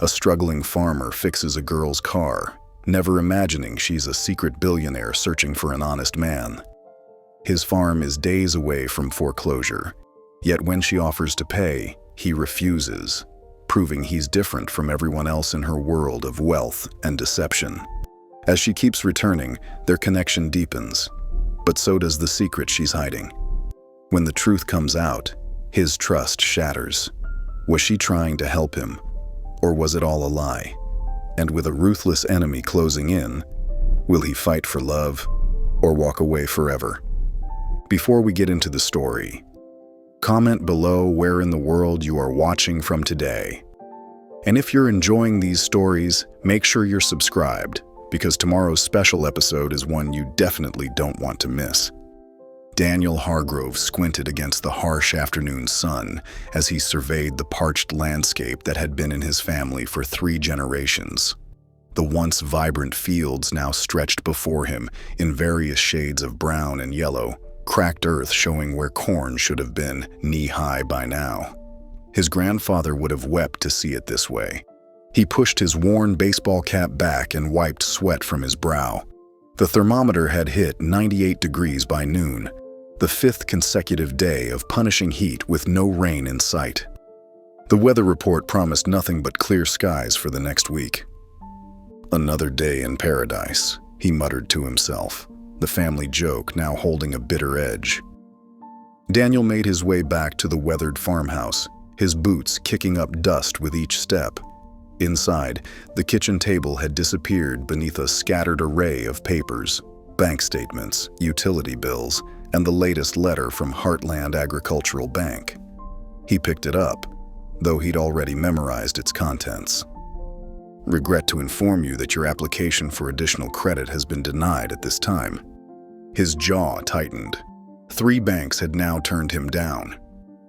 A struggling farmer fixes a girl's car, never imagining she's a secret billionaire searching for an honest man. His farm is days away from foreclosure, yet when she offers to pay, he refuses, proving he's different from everyone else in her world of wealth and deception. As she keeps returning, their connection deepens, but so does the secret she's hiding. When the truth comes out, his trust shatters. Was she trying to help him, or was it all a lie? And with a ruthless enemy closing in, will he fight for love or walk away forever? Before we get into the story, comment below where in the world you are watching from today. And if you're enjoying these stories, make sure you're subscribed, because tomorrow's special episode is one you definitely don't want to miss. Daniel Hargrove squinted against the harsh afternoon sun as he surveyed the parched landscape that had been in his family for 3 generations. The once vibrant fields now stretched before him in various shades of brown and yellow, cracked earth showing where corn should have been knee-high by now. His grandfather would have wept to see it this way. He pushed his worn baseball cap back and wiped sweat from his brow. The thermometer had hit 98 degrees by noon, the 5th consecutive day of punishing heat with no rain in sight. The weather report promised nothing but clear skies for the next week. Another day in paradise, he muttered to himself, the family joke now holding a bitter edge. Daniel made his way back to the weathered farmhouse, his boots kicking up dust with each step. Inside, the kitchen table had disappeared beneath a scattered array of papers, bank statements, utility bills, and the latest letter from Heartland Agricultural Bank. He picked it up, though he'd already memorized its contents. Regret to inform you that your application for additional credit has been denied at this time. His jaw tightened. 3 banks had now turned him down.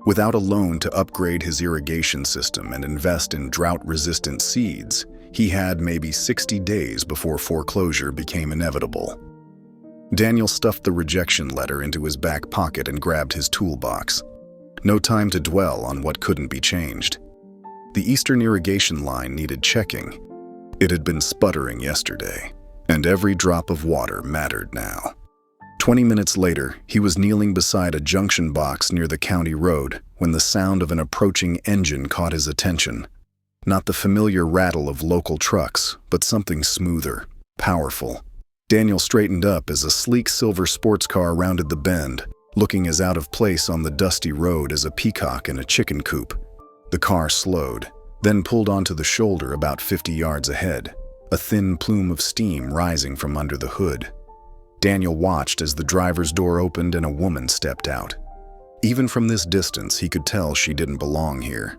Without a loan to upgrade his irrigation system and invest in drought-resistant seeds, he had maybe 60 days before foreclosure became inevitable. Daniel stuffed the rejection letter into his back pocket and grabbed his toolbox. No time to dwell on what couldn't be changed. The eastern irrigation line needed checking. It had been sputtering yesterday, and every drop of water mattered now. 20 minutes later, he was kneeling beside a junction box near the county road when the sound of an approaching engine caught his attention. Not the familiar rattle of local trucks, but something smoother, powerful. Daniel straightened up as a sleek silver sports car rounded the bend, looking as out of place on the dusty road as a peacock in a chicken coop. The car slowed, then pulled onto the shoulder about 50 yards ahead, a thin plume of steam rising from under the hood. Daniel watched as the driver's door opened and a woman stepped out. Even from this distance, he could tell she didn't belong here.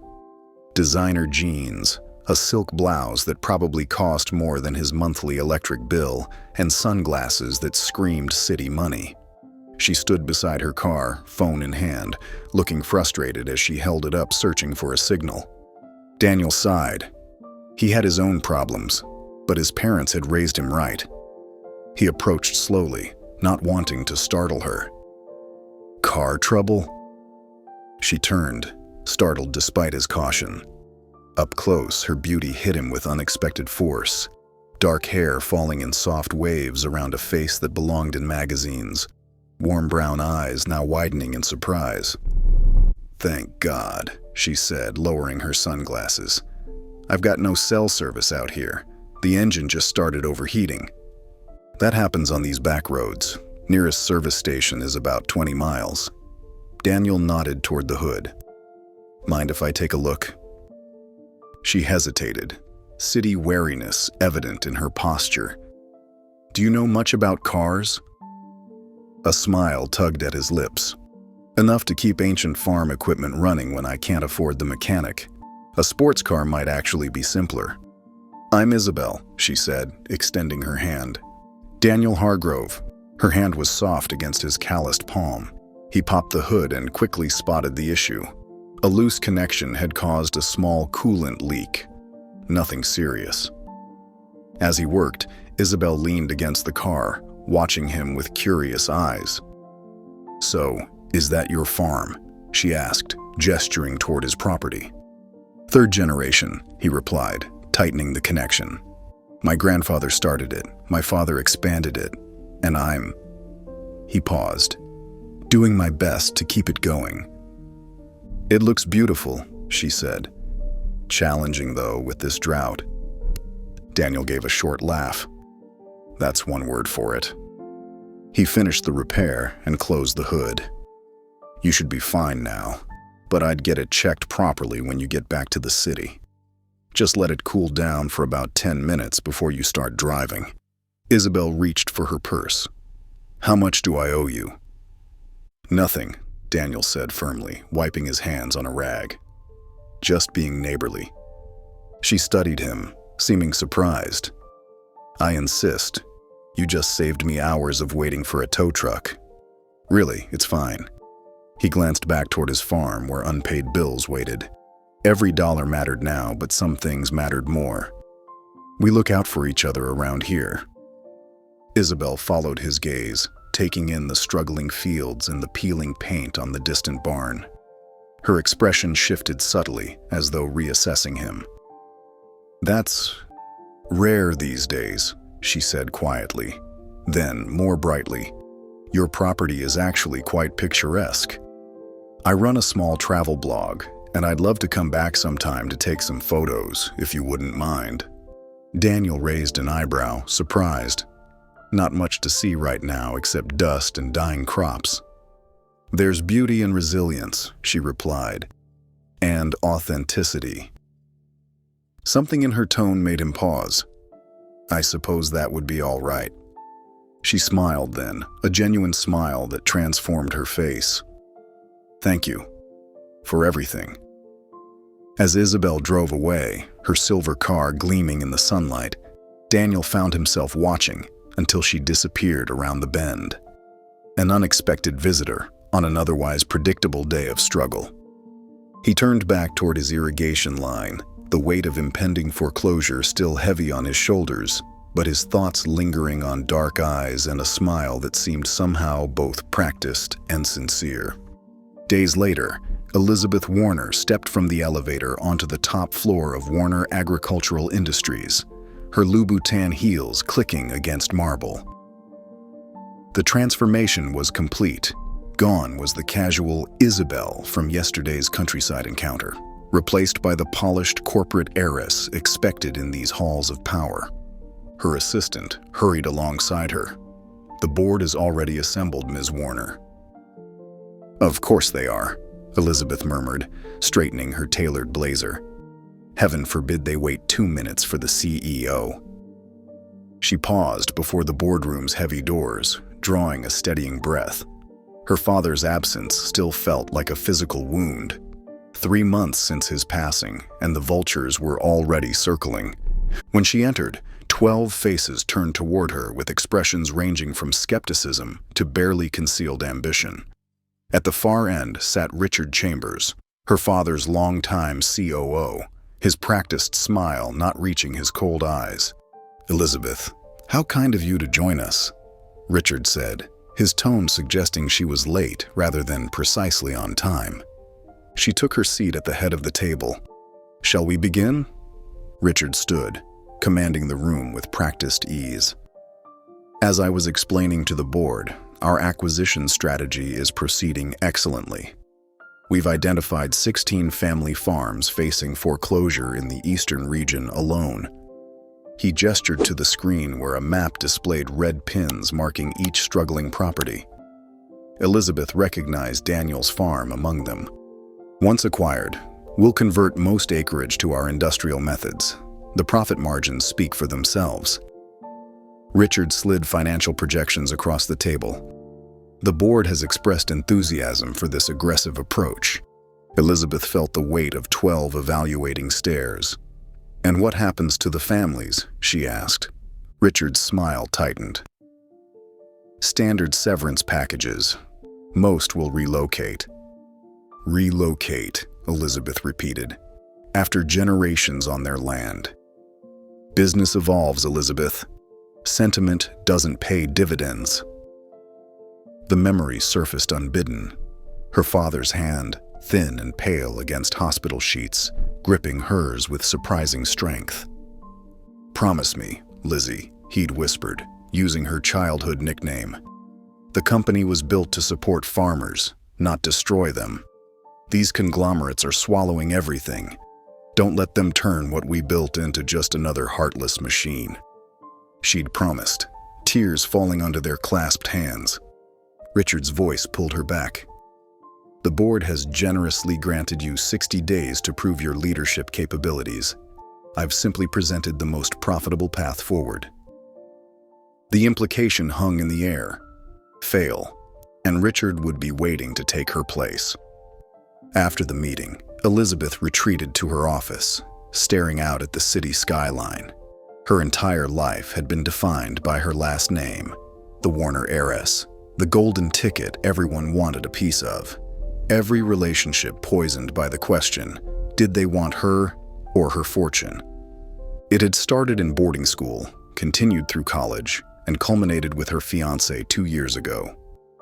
Designer jeans, a silk blouse that probably cost more than his monthly electric bill, and sunglasses that screamed city money. She stood beside her car, phone in hand, looking frustrated as she held it up searching for a signal. Daniel sighed. He had his own problems, but his parents had raised him right. He approached slowly, not wanting to startle her. "Car trouble?" She turned, startled despite his caution. Up close, her beauty hit him with unexpected force, dark hair falling in soft waves around a face that belonged in magazines, warm brown eyes now widening in surprise. "Thank God," she said, lowering her sunglasses. "I've got no cell service out here. The engine just started overheating." "That happens on these back roads. Nearest service station is about 20 miles. Daniel nodded toward the hood. "Mind if I take a look?" She hesitated, city wariness evident in her posture. "Do you know much about cars?" A smile tugged at his lips. "Enough to keep ancient farm equipment running when I can't afford the mechanic. A sports car might actually be simpler." "I'm Isabel," she said, extending her hand. "Daniel Hargrove." Her hand was soft against his calloused palm. He popped the hood and quickly spotted the issue. A loose connection had caused a small coolant leak. Nothing serious. As he worked, Isabel leaned against the car, watching him with curious eyes. "So, is that your farm?" she asked, gesturing toward his property. "Third generation," he replied, tightening the connection. My grandfather started it, my father expanded it, and He paused, doing my best to keep it going. It looks beautiful, she said. Challenging, though, with this drought. Daniel gave a short laugh. That's one word for it. He finished the repair and closed the hood. You should be fine now, but I'd get it checked properly when you get back to the city. Just let it cool down for about 10 minutes before you start driving. Isabel reached for her purse. How much do I owe you? Nothing, Daniel said firmly, wiping his hands on a rag. Just being neighborly. She studied him, seeming surprised. I insist. You just saved me hours of waiting for a tow truck. Really, it's fine. He glanced back toward his farm where unpaid bills waited. Every dollar mattered now, but some things mattered more. We look out for each other around here. Isabel followed his gaze, taking in the struggling fields and the peeling paint on the distant barn. Her expression shifted subtly, as though reassessing him. That's rare these days, she said quietly. Then, more brightly, your property is actually quite picturesque. I run a small travel blog, and I'd love to come back sometime to take some photos, if you wouldn't mind. Daniel raised an eyebrow, surprised. Not much to see right now except dust and dying crops. There's beauty and resilience, she replied, and authenticity. Something in her tone made him pause. I suppose that would be all right. She smiled then, a genuine smile that transformed her face. Thank you. For everything. As Isabel drove away, her silver car gleaming in the sunlight, Daniel found himself watching until she disappeared around the bend. An unexpected visitor on an otherwise predictable day of struggle. He turned back toward his irrigation line, the weight of impending foreclosure still heavy on his shoulders, but his thoughts lingering on dark eyes and a smile that seemed somehow both practiced and sincere. Days later, Elizabeth Warner stepped from the elevator onto the top floor of Warner Agricultural Industries, her Louboutin heels clicking against marble. The transformation was complete. Gone was the casual Isabel from yesterday's countryside encounter, replaced by the polished corporate heiress expected in these halls of power. Her assistant hurried alongside her. The board is already assembled, Ms. Warner. Of course they are, Elizabeth murmured, straightening her tailored blazer. Heaven forbid they wait 2 minutes for the CEO. She paused before the boardroom's heavy doors, drawing a steadying breath. Her father's absence still felt like a physical wound. 3 months since his passing, and the vultures were already circling. When she entered, 12 faces turned toward her with expressions ranging from skepticism to barely concealed ambition. At the far end sat Richard Chambers, her father's longtime COO, his practiced smile not reaching his cold eyes. Elizabeth, how kind of you to join us, Richard said, his tone suggesting she was late rather than precisely on time. She took her seat at the head of the table. Shall we begin? Richard stood, commanding the room with practiced ease. As I was explaining to the board, our acquisition strategy is proceeding excellently. We've identified 16 family farms facing foreclosure in the eastern region alone. He gestured to the screen where a map displayed red pins marking each struggling property. Elizabeth recognized Daniel's farm among them. Once acquired, we'll convert most acreage to our industrial methods. The profit margins speak for themselves. Richard slid financial projections across the table. The board has expressed enthusiasm for this aggressive approach. Elizabeth felt the weight of 12 evaluating stares. And what happens to the families? She asked. Richard's smile tightened. Standard severance packages. Most will relocate. Relocate, Elizabeth repeated. After generations on their land. Business evolves, Elizabeth. Sentiment doesn't pay dividends. The memory surfaced unbidden. Her father's hand, thin and pale against hospital sheets, gripping hers with surprising strength. "Promise me, Lizzie," he'd whispered, using her childhood nickname. The company was built to support farmers, not destroy them. These conglomerates are swallowing everything. Don't let them turn what we built into just another heartless machine. She'd promised, tears falling onto their clasped hands. Richard's voice pulled her back. "The board has generously granted you 60 days to prove your leadership capabilities. I've simply presented the most profitable path forward." The implication hung in the air. Fail, and Richard would be waiting to take her place. After the meeting, Elizabeth retreated to her office, staring out at the city skyline. Her entire life had been defined by her last name, the Warner heiress, the golden ticket everyone wanted a piece of. Every relationship poisoned by the question, did they want her or her fortune? It had started in boarding school, continued through college, and culminated with her fiancé 2 years ago,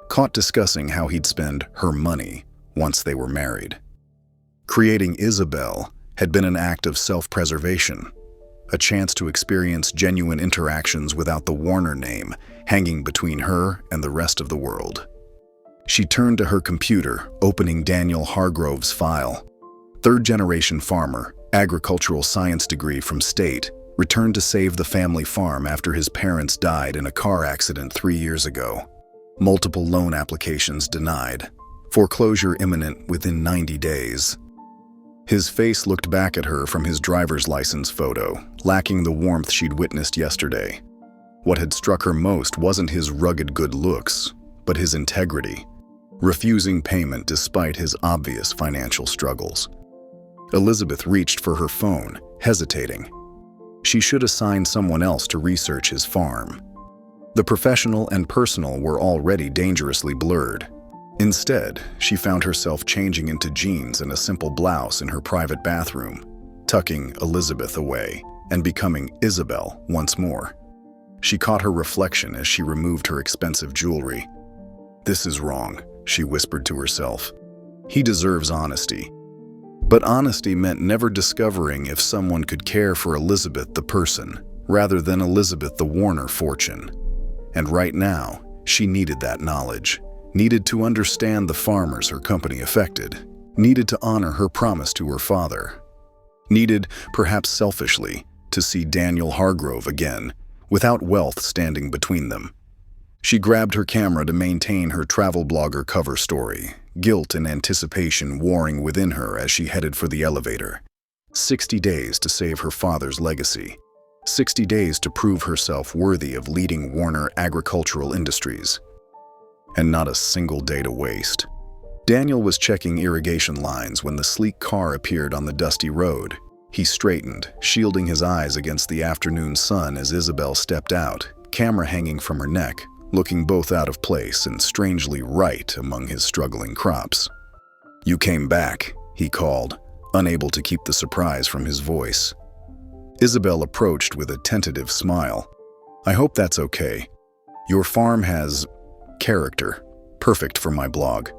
caught discussing how he'd spend her money once they were married. Creating Isabel had been an act of self-preservation, a chance to experience genuine interactions without the Warner name hanging between her and the rest of the world. She turned to her computer, opening Daniel Hargrove's file. Third-generation farmer, agricultural science degree from state, returned to save the family farm after his parents died in a car accident 3 years ago. Multiple loan applications denied. Foreclosure imminent within 90 days. His face looked back at her from his driver's license photo, lacking the warmth she'd witnessed yesterday. What had struck her most wasn't his rugged good looks, but his integrity, refusing payment despite his obvious financial struggles. Elizabeth reached for her phone, hesitating. She should assign someone else to research his farm. The professional and personal were already dangerously blurred. Instead, she found herself changing into jeans and a simple blouse in her private bathroom, tucking Elizabeth away and becoming Isabel once more. She caught her reflection as she removed her expensive jewelry. "This is wrong," she whispered to herself. "He deserves honesty." But honesty meant never discovering if someone could care for Elizabeth the person, rather than Elizabeth the Warner fortune. And right now, she needed that knowledge, needed to understand the farmers her company affected, needed to honor her promise to her father, needed, perhaps selfishly, to see Daniel Hargrove again, without wealth standing between them. She grabbed her camera to maintain her travel blogger cover story, guilt and anticipation warring within her as she headed for the elevator. 60 days to save her father's legacy. 60 days to prove herself worthy of leading Warner Agricultural Industries. And not a single day to waste. Daniel was checking irrigation lines when the sleek car appeared on the dusty road. He straightened, shielding his eyes against the afternoon sun as Isabel stepped out, camera hanging from her neck, looking both out of place and strangely right among his struggling crops. "You came back," he called, unable to keep the surprise from his voice. Isabel approached with a tentative smile. "I hope that's okay. Your farm has character, perfect for my blog."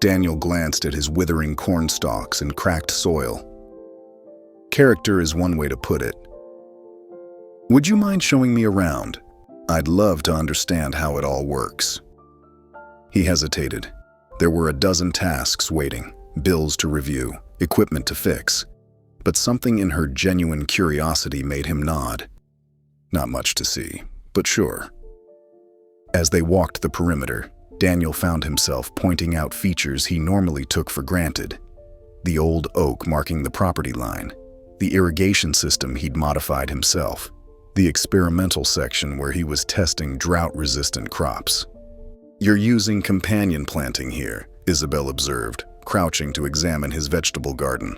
Daniel glanced at his withering corn stalks and cracked soil. "Character is one way to put it. Would you mind showing me around? I'd love to understand how it all works." He hesitated. There were a dozen tasks waiting, bills to review, equipment to fix. But something in her genuine curiosity made him nod. Not much to see, but sure. As they walked the perimeter, Daniel found himself pointing out features he normally took for granted. The old oak marking the property line, the irrigation system he'd modified himself, the experimental section where he was testing drought-resistant crops. "You're using companion planting here," Isabel observed, crouching to examine his vegetable garden.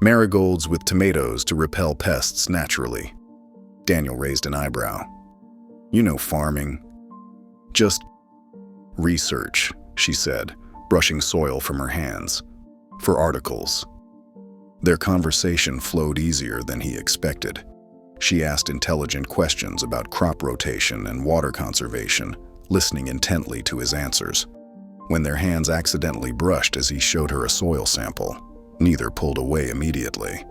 "Marigolds with tomatoes to repel pests naturally." Daniel raised an eyebrow. "You know farming." "Just research," she said, brushing soil from her hands. "For articles." Their conversation flowed easier than he expected. She asked intelligent questions about crop rotation and water conservation, listening intently to his answers. When their hands accidentally brushed as he showed her a soil sample, neither pulled away immediately.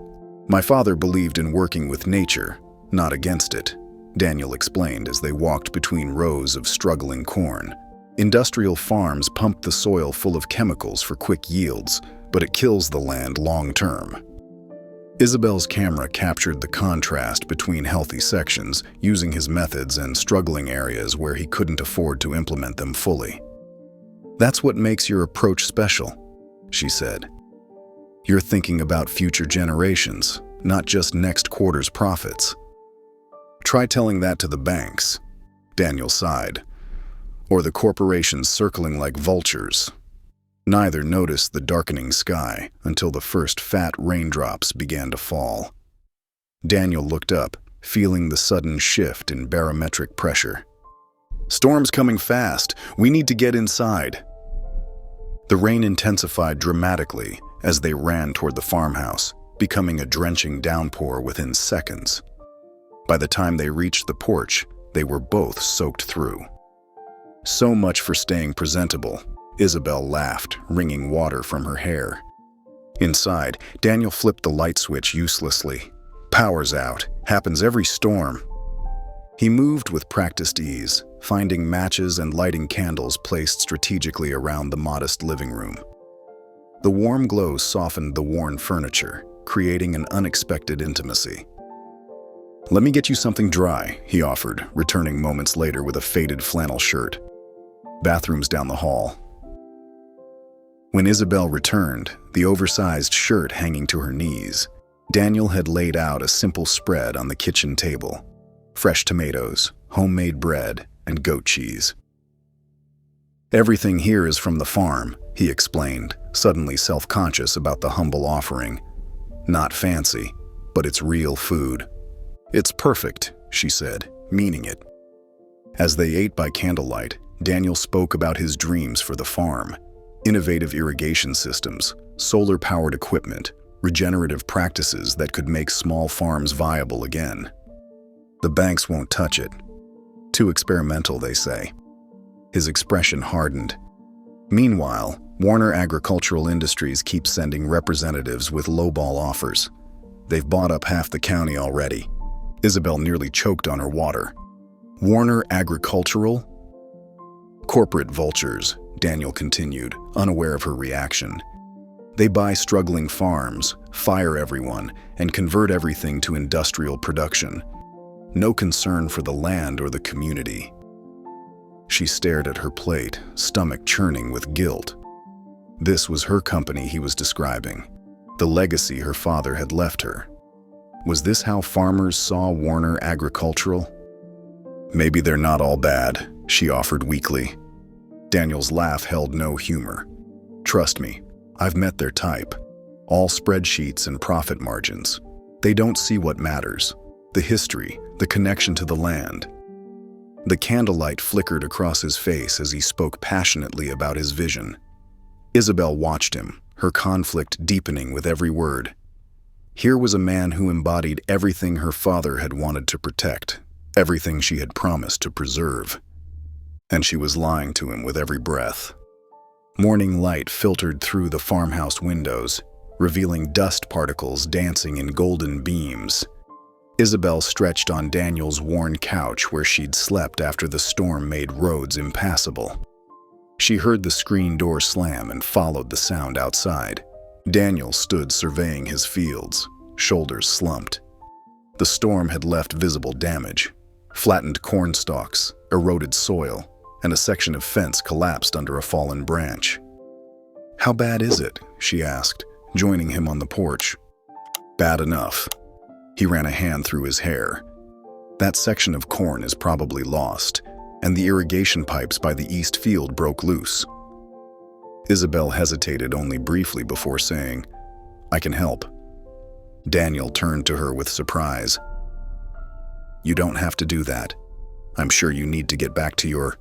"My father believed in working with nature," not against it, Daniel explained as they walked between rows of struggling corn. Industrial farms pump the soil full of chemicals for quick yields, but it kills the land long-term. Isabel's camera captured the contrast between healthy sections, using his methods, and struggling areas where he couldn't afford to implement them fully. "That's what makes your approach special," she said. "You're thinking about future generations, not just next quarter's profits." "Try telling that to the banks," Daniel sighed, "or the corporations circling like vultures." Neither noticed the darkening sky until the first fat raindrops began to fall. Daniel looked up, feeling the sudden shift in barometric pressure. "Storm's coming fast. We need to get inside." The rain intensified dramatically as they ran toward the farmhouse, becoming a drenching downpour within seconds. By the time they reached the porch, they were both soaked through. "So much for staying presentable," Isabel laughed, wringing water from her hair. Inside, Daniel flipped the light switch uselessly. "Power's out. Happens every storm." He moved with practiced ease, finding matches and lighting candles placed strategically around the modest living room. The warm glow softened the worn furniture, creating an unexpected intimacy. "Let me get you something dry," he offered, returning moments later with a faded flannel shirt. "Bathroom's down the hall." When Isabel returned, the oversized shirt hanging to her knees, Daniel had laid out a simple spread on the kitchen table: fresh tomatoes, homemade bread, and goat cheese. "Everything here is from the farm," he explained, suddenly self-conscious about the humble offering. "Not fancy, but it's real food." "It's perfect," she said, meaning it. As they ate by candlelight, Daniel spoke about his dreams for the farm: innovative irrigation systems, solar-powered equipment, regenerative practices that could make small farms viable again. "The banks won't touch it. Too experimental, they say." His expression hardened. Meanwhile, Warner Agricultural Industries keeps sending representatives with lowball offers. They've bought up half the county already. Isabel nearly choked on her water. "Warner Agricultural?" "Corporate vultures," Daniel continued, unaware of her reaction. "They buy struggling farms, fire everyone, and convert everything to industrial production. No concern for the land or the community." She stared at her plate, stomach churning with guilt. This was her company he was describing, the legacy her father had left her. Was this how farmers saw Warner Agricultural? "Maybe they're not all bad," she offered weakly. Daniel's laugh held no humor. "Trust me, I've met their type. All spreadsheets and profit margins. They don't see what matters: the history, the connection to the land." The candlelight flickered across his face as he spoke passionately about his vision. Isabel watched him, her conflict deepening with every word. Here was a man who embodied everything her father had wanted to protect, everything she had promised to preserve. And she was lying to him with every breath. Morning light filtered through the farmhouse windows, revealing dust particles dancing in golden beams. Isabel stretched on Daniel's worn couch where she'd slept after the storm made roads impassable. She heard the screen door slam and followed the sound outside. Daniel stood surveying his fields, shoulders slumped. The storm had left visible damage: flattened corn stalks, eroded soil, and a section of fence collapsed under a fallen branch. "How bad is it?" she asked, joining him on the porch. "Bad enough." He ran a hand through his hair. "That section of corn is probably lost, and the irrigation pipes by the east field broke loose." Isabel hesitated only briefly before saying, "I can help." Daniel turned to her with surprise. "You don't have to do that. I'm sure you need to get back to your—"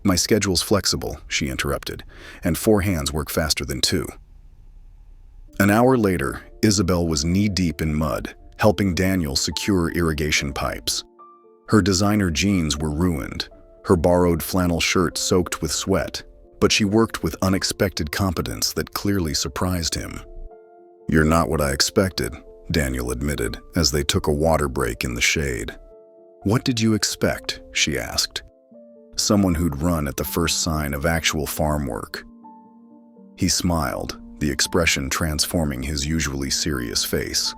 "My schedule's flexible," she interrupted, "and 4 hands work faster than 2. An hour later, Isabel was knee-deep in mud, helping Daniel secure irrigation pipes. Her designer jeans were ruined, her borrowed flannel shirt soaked with sweat, but she worked with unexpected competence that clearly surprised him. "You're not what I expected," Daniel admitted as they took a water break in the shade. "What did you expect?" she asked. "Someone who'd run at the first sign of actual farm work." He smiled, the expression transforming his usually serious face.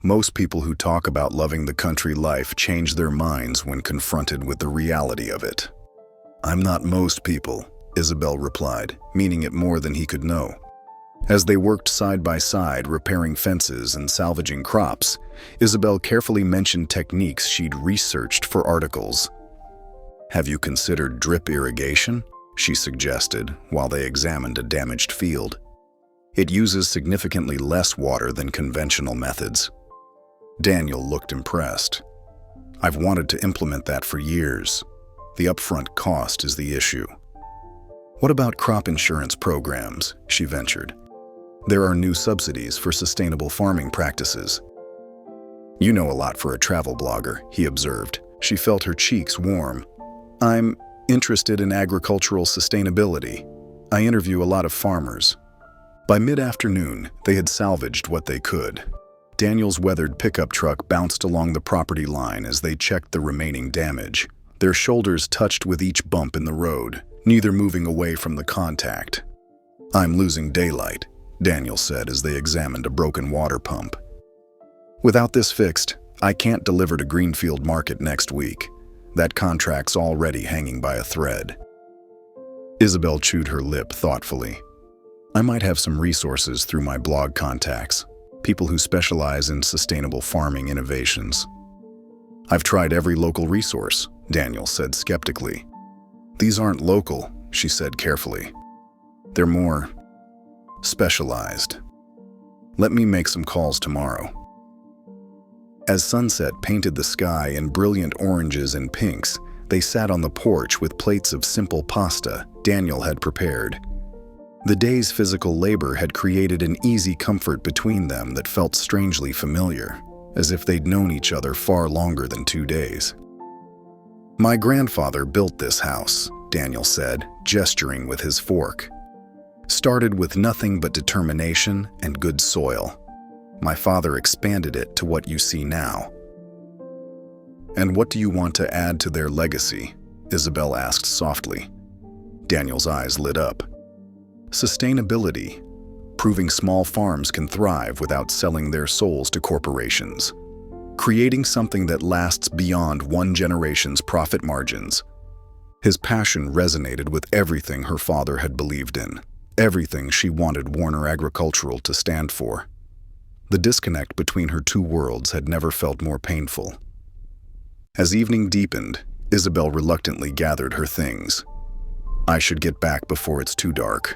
"Most people who talk about loving the country life change their minds when confronted with the reality of it." "I'm not most people," Isabel replied, meaning it more than he could know. As they worked side by side, repairing fences and salvaging crops, Isabel carefully mentioned techniques she'd researched for articles. "Have you considered drip irrigation?" she suggested while they examined a damaged field. "It uses significantly less water than conventional methods." Daniel looked impressed. "I've wanted to implement that for years. The upfront cost is the issue." "What about crop insurance programs?" she ventured. "There are new subsidies for sustainable farming practices." "You know a lot for a travel blogger," he observed. She felt her cheeks warm. "I'm interested in agricultural sustainability. I interview a lot of farmers." By mid-afternoon, they had salvaged what they could. Daniel's weathered pickup truck bounced along the property line as they checked the remaining damage. Their shoulders touched with each bump in the road, neither moving away from the contact. "I'm losing daylight," Daniel said as they examined a broken water pump. "Without this fixed, I can't deliver to Greenfield Market next week. That contract's already hanging by a thread." Isabel chewed her lip thoughtfully. "I might have some resources through my blog contacts, people who specialize in sustainable farming innovations." "I've tried every local resource," Daniel said skeptically. "These aren't local," she said carefully. "They're more specialized. Let me make some calls tomorrow." As sunset painted the sky in brilliant oranges and pinks, they sat on the porch with plates of simple pasta Daniel had prepared. The day's physical labor had created an easy comfort between them that felt strangely familiar, as if they'd known each other far longer than 2 days. "My grandfather built this house," Daniel said, gesturing with his fork. "Started with nothing but determination and good soil. My father expanded it to what you see now." "And what do you want to add to their legacy?" Isabel asked softly. Daniel's eyes lit up. "Sustainability, proving small farms can thrive without selling their souls to corporations. Creating something that lasts beyond one generation's profit margins." His passion resonated with everything her father had believed in, everything she wanted Warner Agricultural to stand for. The disconnect between her two worlds had never felt more painful. As evening deepened, Isabel reluctantly gathered her things. "I should get back before it's too dark."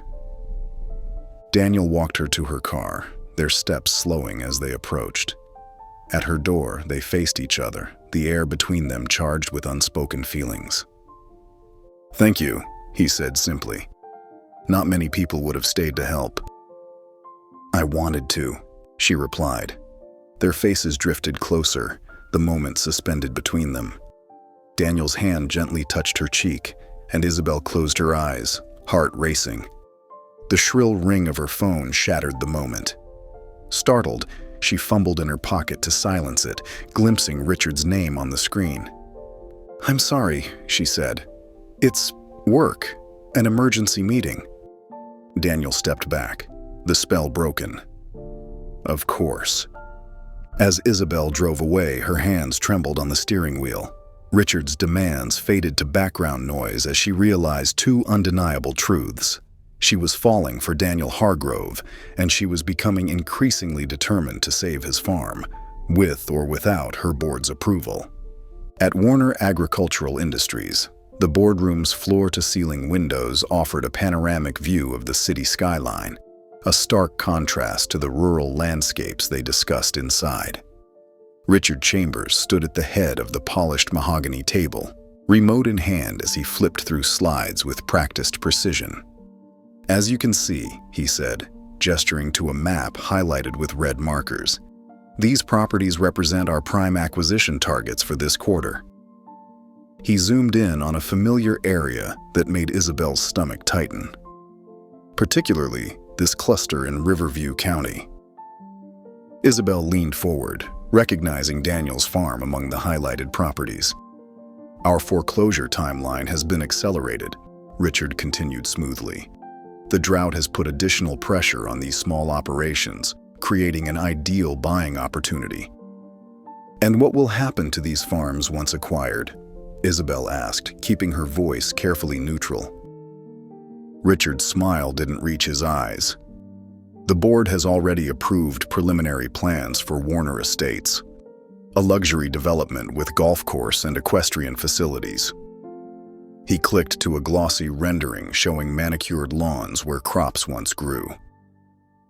Daniel walked her to her car, their steps slowing as they approached. At her door, they faced each other, the air between them charged with unspoken feelings. "Thank you," he said simply. "Not many people would have stayed to help." "I wanted to," she replied. Their faces drifted closer, the moment suspended between them. Daniel's hand gently touched her cheek, and Isabel closed her eyes, heart racing. The shrill ring of her phone shattered the moment. Startled, she fumbled in her pocket to silence it, glimpsing Richard's name on the screen. "I'm sorry," she said. "It's work, an emergency meeting." Daniel stepped back, the spell broken. "Of course." As Isabel drove away, her hands trembled on the steering wheel. Richard's demands faded to background noise as she realized two undeniable truths. She was falling for Daniel Hargrove, and she was becoming increasingly determined to save his farm, with or without her board's approval. At Warner Agricultural Industries, the boardroom's floor-to-ceiling windows offered a panoramic view of the city skyline, a stark contrast to the rural landscapes they discussed inside. Richard Chambers stood at the head of the polished mahogany table, remote in hand as he flipped through slides with practiced precision. "As you can see," he said, gesturing to a map highlighted with red markers, "these properties represent our prime acquisition targets for this quarter." He zoomed in on a familiar area that made Isabel's stomach tighten. Particularly, this cluster in Riverview County. Isabel leaned forward, recognizing Daniel's farm among the highlighted properties. Our foreclosure timeline has been accelerated, Richard continued smoothly. The drought has put additional pressure on these small operations, creating an ideal buying opportunity. And what will happen to these farms once acquired? Isabel asked, keeping her voice carefully neutral. Richard's smile didn't reach his eyes. The board has already approved preliminary plans for Warner Estates, a luxury development with golf course and equestrian facilities. He clicked to a glossy rendering showing manicured lawns where crops once grew.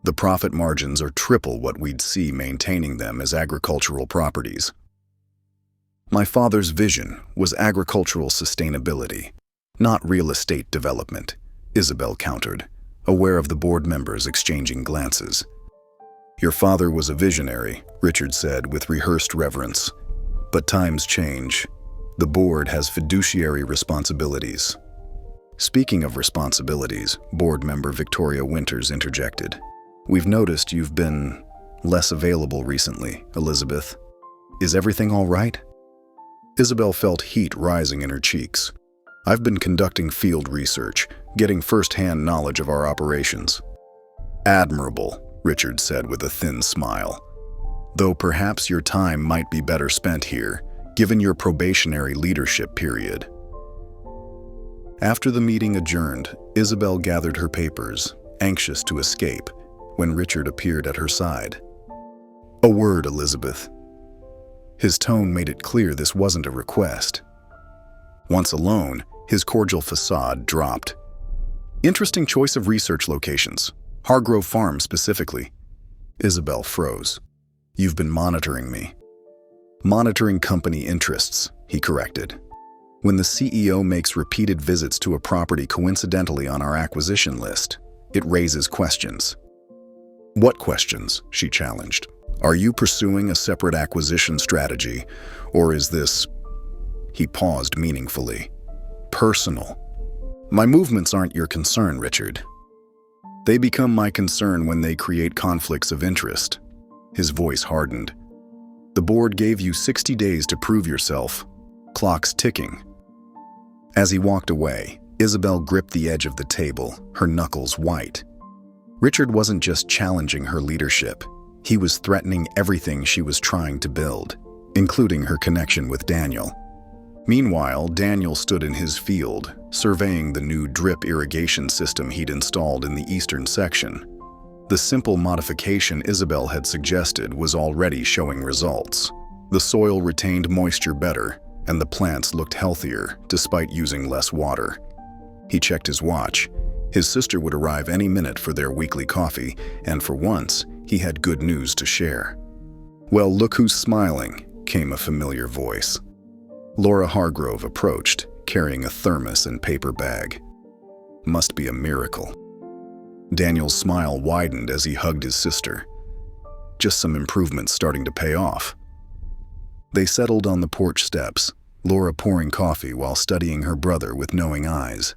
The profit margins are triple what we'd see maintaining them as agricultural properties. My father's vision was agricultural sustainability, not real estate development, Isabel countered, aware of the board members exchanging glances. Your father was a visionary, Richard said with rehearsed reverence. But times change. The board has fiduciary responsibilities. Speaking of responsibilities, board member Victoria Winters interjected. We've noticed you've been less available recently, Elizabeth. Is everything all right? Isabel felt heat rising in her cheeks. I've been conducting field research, getting first-hand knowledge of our operations. Admirable, Richard said with a thin smile. Though perhaps your time might be better spent here, given your probationary leadership period. After the meeting adjourned, Isabel gathered her papers, anxious to escape, when Richard appeared at her side. A word, Elizabeth. His tone made it clear this wasn't a request. Once alone, his cordial facade dropped. Interesting choice of research locations. Hargrove Farm specifically. Isabel froze. You've been monitoring me. Monitoring company interests, he corrected. When the CEO makes repeated visits to a property coincidentally on our acquisition list, it raises questions. What questions? She challenged. Are you pursuing a separate acquisition strategy, or is this... He paused meaningfully. Personal. My movements aren't your concern, Richard. They become my concern when they create conflicts of interest. His voice hardened. The board gave you 60 days to prove yourself. Clock's ticking. As he walked away, Isabel gripped the edge of the table, her knuckles white. Richard wasn't just challenging her leadership. He was threatening everything she was trying to build, including her connection with Daniel. Meanwhile, Daniel stood in his field, surveying the new drip irrigation system he'd installed in the eastern section. The simple modification Isabel had suggested was already showing results. The soil retained moisture better, and the plants looked healthier despite using less water. He checked his watch. His sister would arrive any minute for their weekly coffee, and for once, he had good news to share. Well, look who's smiling, came a familiar voice. Laura Hargrove approached, carrying a thermos and paper bag. Must be a miracle. Daniel's smile widened as he hugged his sister. Just some improvements starting to pay off. They settled on the porch steps, Laura pouring coffee while studying her brother with knowing eyes.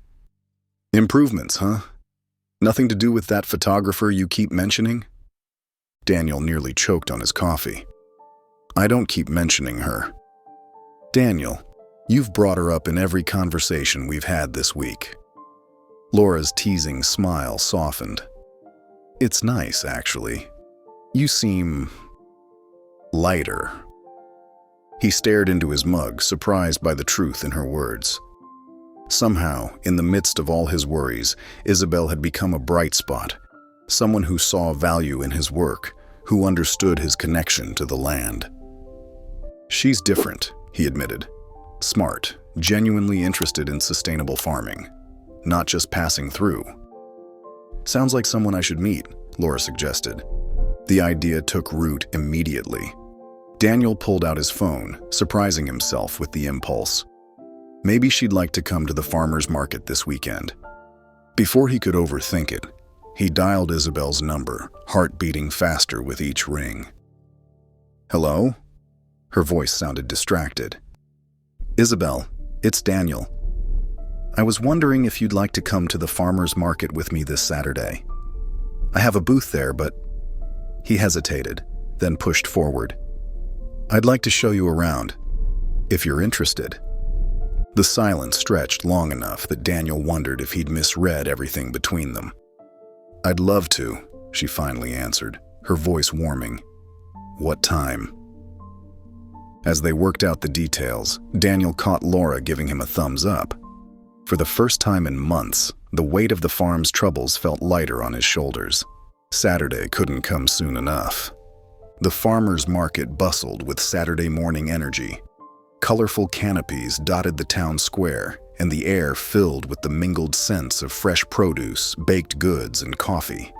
Improvements, huh? Nothing to do with that photographer you keep mentioning? Daniel nearly choked on his coffee. I don't keep mentioning her. Daniel, you've brought her up in every conversation we've had this week. Laura's teasing smile softened. It's nice, actually. You seem... lighter. He stared into his mug, surprised by the truth in her words. Somehow, in the midst of all his worries, Isabel had become a bright spot, someone who saw value in his work, who understood his connection to the land. She's different, he admitted. Smart, genuinely interested in sustainable farming, not just passing through. Sounds like someone I should meet, Laura suggested. The idea took root immediately. Daniel pulled out his phone, surprising himself with the impulse. Maybe she'd like to come to the farmer's market this weekend. Before he could overthink it, he dialed Isabel's number, heart beating faster with each ring. Hello? Her voice sounded distracted. Isabel, it's Daniel. I was wondering if you'd like to come to the farmer's market with me this Saturday. I have a booth there, but... He hesitated, then pushed forward. "I'd like to show you around, if you're interested." The silence stretched long enough that Daniel wondered if he'd misread everything between them. "I'd love to," she finally answered, her voice warming. "What time?" As they worked out the details, Daniel caught Laura giving him a thumbs up. For the first time in months, the weight of the farm's troubles felt lighter on his shoulders. Saturday couldn't come soon enough. The farmers' market bustled with Saturday morning energy. Colorful canopies dotted the town square, and the air filled with the mingled scents of fresh produce, baked goods, and coffee.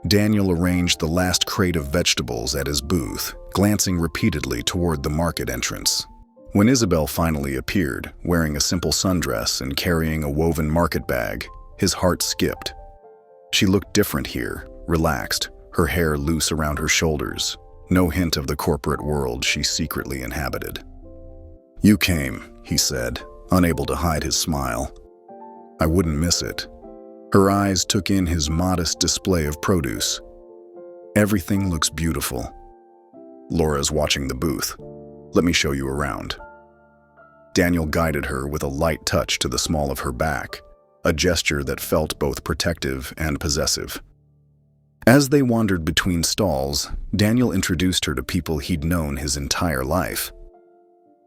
Daniel arranged the last crate of vegetables at his booth, glancing repeatedly toward the market entrance. When Isabel finally appeared, wearing a simple sundress and carrying a woven market bag, his heart skipped. She looked different here, relaxed, her hair loose around her shoulders, no hint of the corporate world she secretly inhabited. "You came," he said, unable to hide his smile. "I wouldn't miss it." Her eyes took in his modest display of produce. "Everything looks beautiful." "Laura's watching the booth. Let me show you around." Daniel guided her with a light touch to the small of her back, a gesture that felt both protective and possessive. As they wandered between stalls, Daniel introduced her to people he'd known his entire life.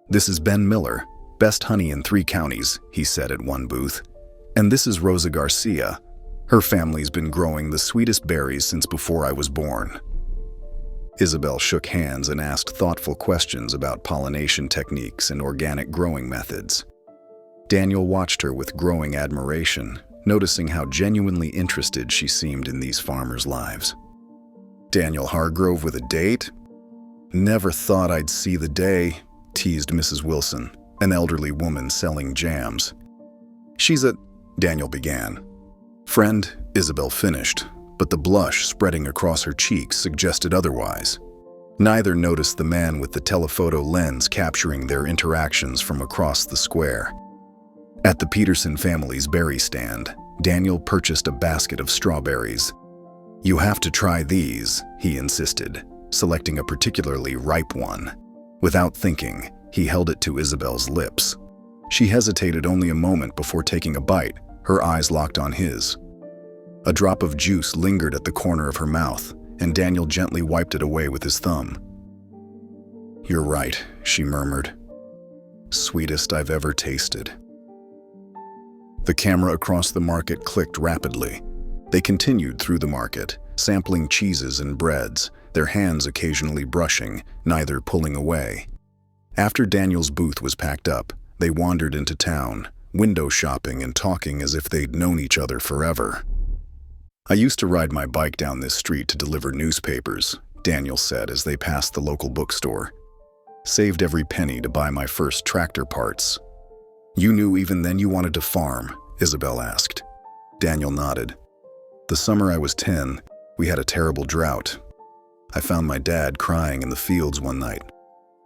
"This is Ben Miller, best honey in 3 counties," he said at one booth. "And this is Rosa Garcia. Her family's been growing the sweetest berries since before I was born." Isabel shook hands and asked thoughtful questions about pollination techniques and organic growing methods. Daniel watched her with growing admiration, noticing how genuinely interested she seemed in these farmers' lives. "Daniel Hargrove with a date? Never thought I'd see the day," teased Mrs. Wilson, an elderly woman selling jams. "She's a—" Daniel began. "Friend," Isabel finished, but the blush spreading across her cheeks suggested otherwise. Neither noticed the man with the telephoto lens capturing their interactions from across the square. At the Peterson family's berry stand, Daniel purchased a basket of strawberries. "You have to try these," he insisted, selecting a particularly ripe one. Without thinking, he held it to Isabel's lips. She hesitated only a moment before taking a bite, her eyes locked on his. A drop of juice lingered at the corner of her mouth, and Daniel gently wiped it away with his thumb. "You're right," she murmured. "Sweetest I've ever tasted." The camera across the market clicked rapidly. They continued through the market, sampling cheeses and breads, their hands occasionally brushing, neither pulling away. After Daniel's booth was packed up, they wandered into town, window shopping and talking as if they'd known each other forever. "I used to ride my bike down this street to deliver newspapers," Daniel said as they passed the local bookstore. "Saved every penny to buy my first tractor parts." "You knew even then you wanted to farm?" Isabel asked. Daniel nodded. "The summer I was 10, we had a terrible drought. I found my dad crying in the fields one night.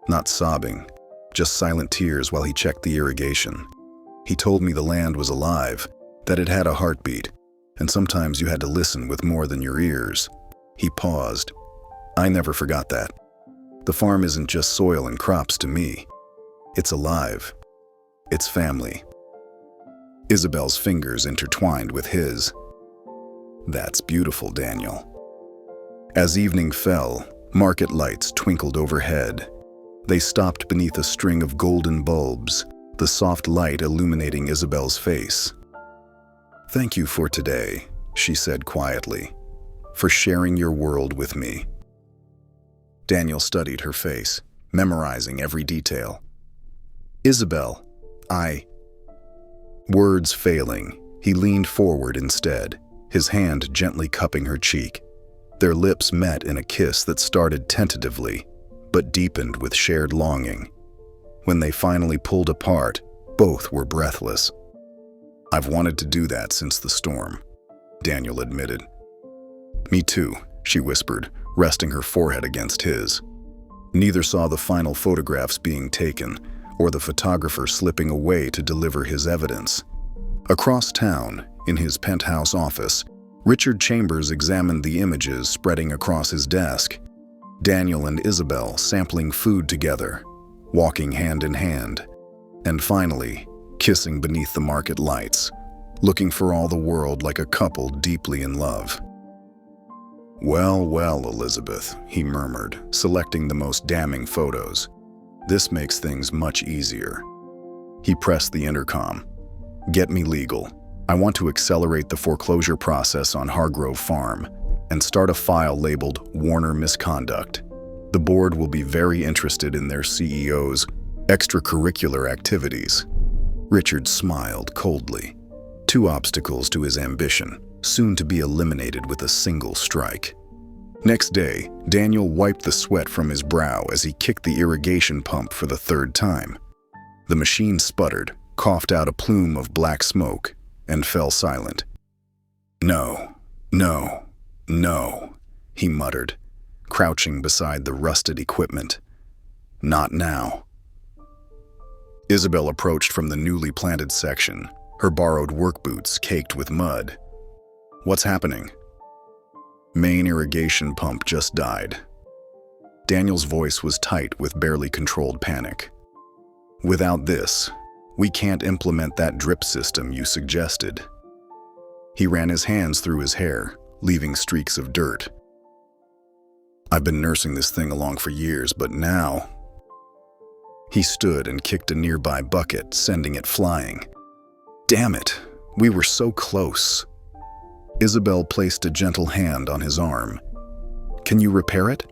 Not sobbing, just silent tears while he checked the irrigation. He told me the land was alive, that it had a heartbeat, and sometimes you had to listen with more than your ears." He paused. "I never forgot that. The farm isn't just soil and crops to me. It's alive. It's family." Isabel's fingers intertwined with his. "That's beautiful, Daniel." As evening fell, market lights twinkled overhead. They stopped beneath a string of golden bulbs, the soft light illuminating Isabel's face. "Thank you for today," she said quietly, "for sharing your world with me." Daniel studied her face, memorizing every detail. "Isabel, Words failing, he leaned forward instead, his hand gently cupping her cheek. Their lips met in a kiss that started tentatively, but deepened with shared longing. When they finally pulled apart, both were breathless. "I've wanted to do that since the storm," Daniel admitted. "Me too," she whispered, resting her forehead against his. Neither saw the final photographs being taken, or the photographer slipping away to deliver his evidence. Across town, in his penthouse office, Richard Chambers examined the images spreading across his desk. Daniel and Isabel sampling food together, walking hand in hand, and finally, kissing beneath the market lights, looking for all the world like a couple deeply in love. "Well, well, Elizabeth," he murmured, selecting the most damning photos. "This makes things much easier." He pressed the intercom. "Get me legal. I want to accelerate the foreclosure process on Hargrove Farm and start a file labeled Warner Misconduct. The board will be very interested in their CEO's extracurricular activities." Richard smiled coldly. Two obstacles to his ambition, soon to be eliminated with a single strike. Next day, Daniel wiped the sweat from his brow as he kicked the irrigation pump for the third time. The machine sputtered, coughed out a plume of black smoke, and fell silent. "No, no, no," he muttered, crouching beside the rusted equipment. "Not now." Isabel approached from the newly planted section, her borrowed work boots caked with mud. "What's happening?" "Main irrigation pump just died." Daniel's voice was tight with barely controlled panic. "Without this, we can't implement that drip system you suggested." He ran his hands through his hair, leaving streaks of dirt. "I've been nursing this thing along for years, but now..." He stood and kicked a nearby bucket, sending it flying. "Damn it, we were so close." Isabel placed a gentle hand on his arm. "Can you repair it?"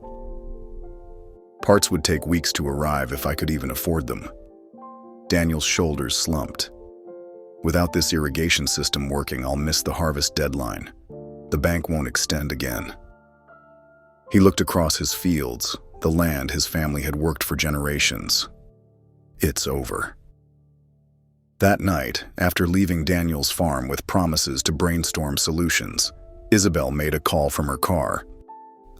"Parts would take weeks to arrive if I could even afford them." Daniel's shoulders slumped. "Without this irrigation system working, I'll miss the harvest deadline. The bank won't extend again." He looked across his fields, the land his family had worked for generations. It's over. That night, after leaving Daniel's farm with promises to brainstorm solutions, Isabel made a call from her car.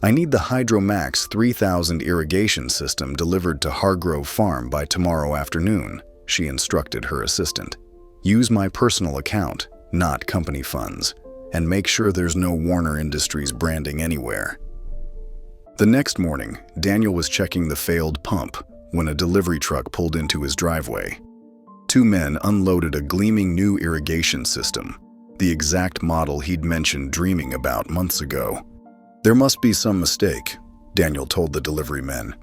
"I need the Hydromax 3000 irrigation system delivered to Hargrove Farm by tomorrow afternoon," she instructed her assistant. "Use my personal account, not company funds, and make sure there's no Warner Industries branding anywhere." The next morning, Daniel was checking the failed pump when a delivery truck pulled into his driveway. Two men unloaded a gleaming new irrigation system, the exact model he'd mentioned dreaming about months ago. "There must be some mistake," Daniel told the delivery men.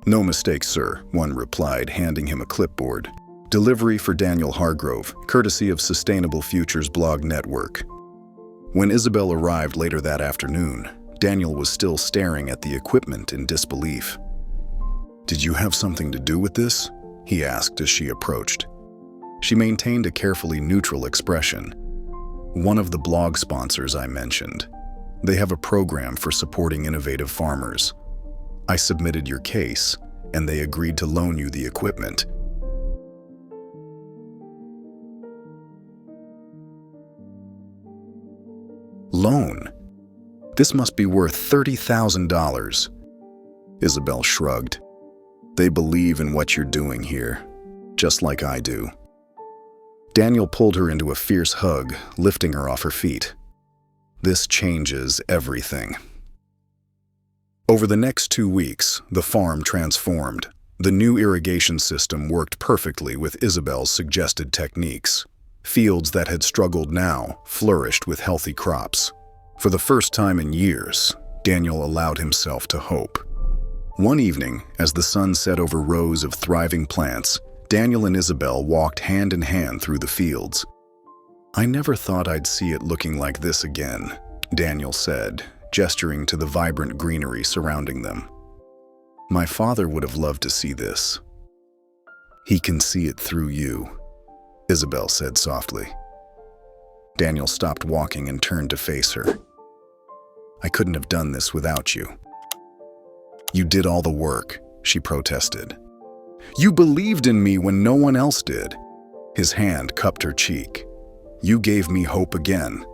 "No mistake, sir," one replied, handing him a clipboard. "Delivery for Daniel Hargrove, courtesy of Sustainable Futures Blog Network." When Isabel arrived later that afternoon, Daniel was still staring at the equipment in disbelief. "Did you have something to do with this?" he asked as she approached. She maintained a carefully neutral expression. "One of the blog sponsors I mentioned. They have a program for supporting innovative farmers. I submitted your case, and they agreed to loan you the equipment." "Loan? This must be worth $30,000. Isabel shrugged. "They believe in what you're doing here, just like I do." Daniel pulled her into a fierce hug, lifting her off her feet. "This changes everything." Over the next 2 weeks, the farm transformed. The new irrigation system worked perfectly with Isabel's suggested techniques. Fields that had struggled now flourished with healthy crops. For the first time in years, Daniel allowed himself to hope. One evening, as the sun set over rows of thriving plants, Daniel and Isabel walked hand in hand through the fields. "I never thought I'd see it looking like this again," Daniel said, gesturing to the vibrant greenery surrounding them. "My father would have loved to see this." "He can see it through you," Isabel said softly. Daniel stopped walking and turned to face her. "I couldn't have done this without you." "You did all the work," she protested. "You believed in me when no one else did." His hand cupped her cheek. "You gave me hope again."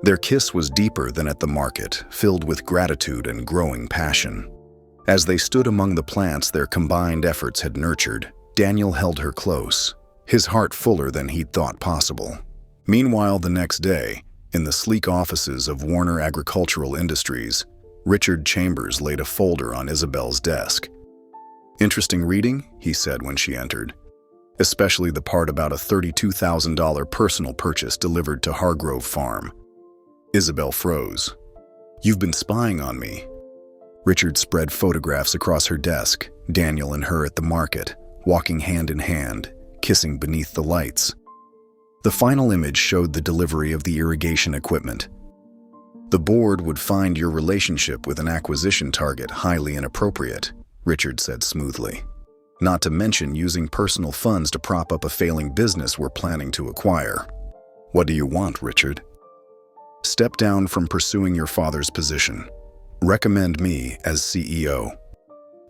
Their kiss was deeper than at the market, filled with gratitude and growing passion. As they stood among the plants their combined efforts had nurtured, Daniel held her close, his heart fuller than he'd thought possible. Meanwhile, the next day, in the sleek offices of Warner Agricultural Industries, Richard Chambers laid a folder on Isabel's desk. "Interesting reading," he said when she entered. "Especially the part about a $32,000 personal purchase delivered to Hargrove Farm." Isabel froze. "You've been spying on me." Richard spread photographs across her desk, Daniel and her at the market, walking hand in hand, kissing beneath the lights. The final image showed the delivery of the irrigation equipment. "The board would find your relationship with an acquisition target highly inappropriate," Richard said smoothly. "Not to mention using personal funds to prop up a failing business we're planning to acquire." "What do you want, Richard?" "Step down from pursuing your father's position. Recommend me as CEO.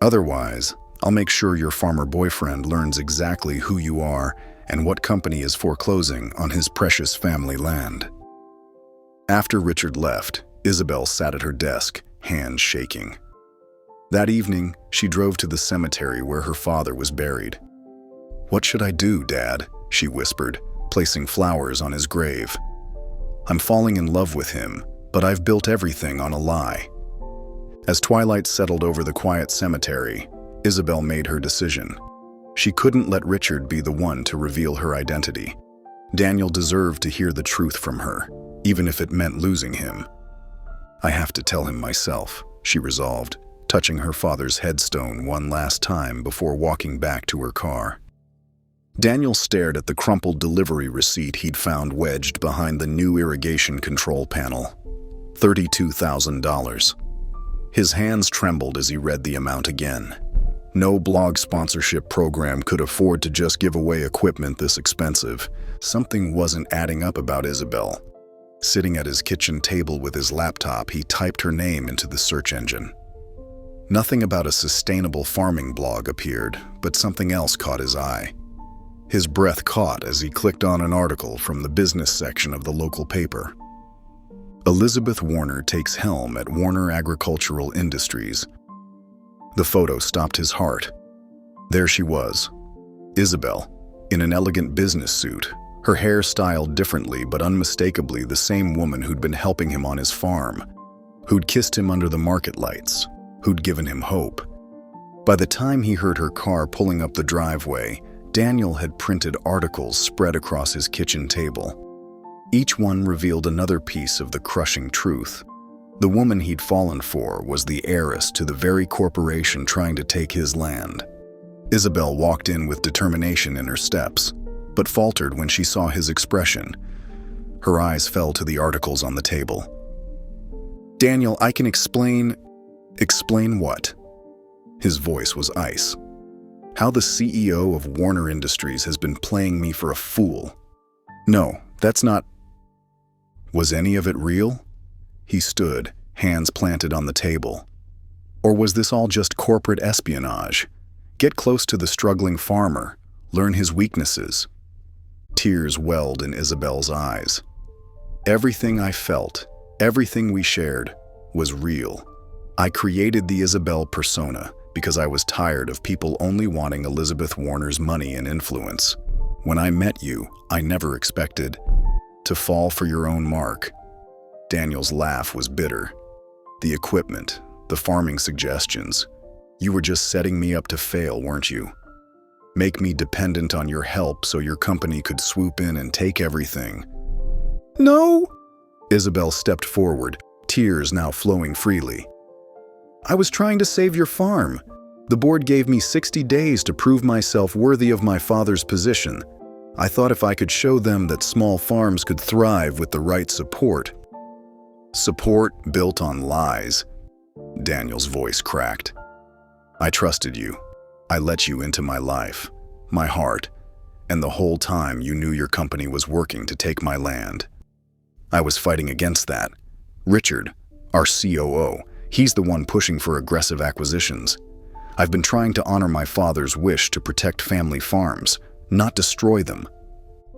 Otherwise, I'll make sure your farmer boyfriend learns exactly who you are and what company is foreclosing on his precious family land." After Richard left, Isabel sat at her desk, hands shaking. That evening, she drove to the cemetery where her father was buried. "What should I do, Dad?" she whispered, placing flowers on his grave. "I'm falling in love with him, but I've built everything on a lie." As twilight settled over the quiet cemetery, Isabel made her decision. She couldn't let Richard be the one to reveal her identity. Daniel deserved to hear the truth from her, even if it meant losing him. "I have to tell him myself," she resolved, touching her father's headstone one last time before walking back to her car. Daniel stared at the crumpled delivery receipt he'd found wedged behind the new irrigation control panel. $32,000. His hands trembled as he read the amount again. No blog sponsorship program could afford to just give away equipment this expensive. Something wasn't adding up about Isabel. Sitting at his kitchen table with his laptop, he typed her name into the search engine. Nothing about a sustainable farming blog appeared, but something else caught his eye. His breath caught as he clicked on an article from the business section of the local paper. "Elizabeth Warner takes helm at Warner Agricultural Industries." The photo stopped his heart. There she was, Isabel, in an elegant business suit, her hair styled differently but unmistakably the same woman who'd been helping him on his farm, who'd kissed him under the market lights, who'd given him hope. By the time he heard her car pulling up the driveway, Daniel had printed articles spread across his kitchen table. Each one revealed another piece of the crushing truth. The woman he'd fallen for was the heiress to the very corporation trying to take his land. Isabel walked in with determination in her steps, but faltered when she saw his expression. Her eyes fell to the articles on the table. "Daniel, I can explain..." "Explain what?" His voice was ice. "How the CEO of Warner Industries has been playing me for a fool. No, that's not..." Was any of it real? He stood, hands planted on the table. Or was this all just corporate espionage? Get close to the struggling farmer, learn his weaknesses. Tears welled in Isabel's eyes. "Everything I felt, everything we shared, was real. I created the Isabel persona because I was tired of people only wanting Elizabeth Warner's money and influence. When I met you, I never expected to fall for your own mark." Daniel's laugh was bitter. "The equipment, the farming suggestions. You were just setting me up to fail, weren't you? Make me dependent on your help so your company could swoop in and take everything." "No!" Isabel stepped forward, tears now flowing freely. "I was trying to save your farm. The board gave me 60 days to prove myself worthy of my father's position. I thought if I could show them that small farms could thrive with the right support." "Support built on lies." Daniel's voice cracked. "I trusted you. I let you into my life, my heart, and the whole time you knew your company was working to take my land. I was fighting against that. Richard, our COO, he's the one pushing for aggressive acquisitions. I've been trying to honor my father's wish to protect family farms, not destroy them.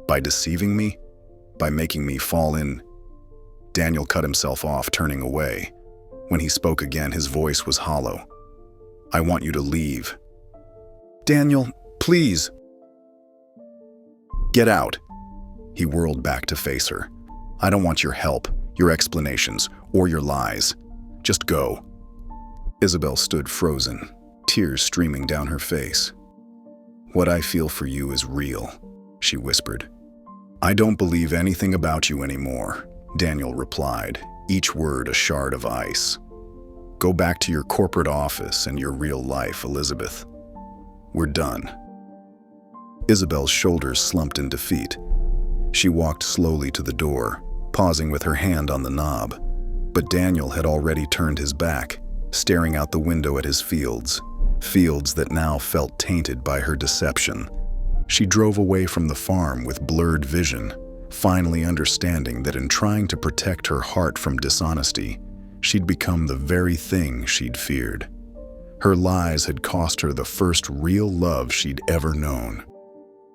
By deceiving me? By making me fall in..." Daniel cut himself off, turning away. When he spoke again, his voice was hollow. "I want you to leave." "Daniel, please." "Get out." He whirled back to face her. "I don't want your help, your explanations, or your lies. Just go." Isabel stood frozen, tears streaming down her face. "What I feel for you is real," she whispered. "I don't believe anything about you anymore," Daniel replied, each word a shard of ice. "Go back to your corporate office and your real life, Elizabeth. We're done." Isabel's shoulders slumped in defeat. She walked slowly to the door, pausing with her hand on the knob. But Daniel had already turned his back, staring out the window at his fields that now felt tainted by her deception. She drove away from the farm with blurred vision, finally understanding that in trying to protect her heart from dishonesty, she'd become the very thing she'd feared. Her lies had cost her the first real love she'd ever known.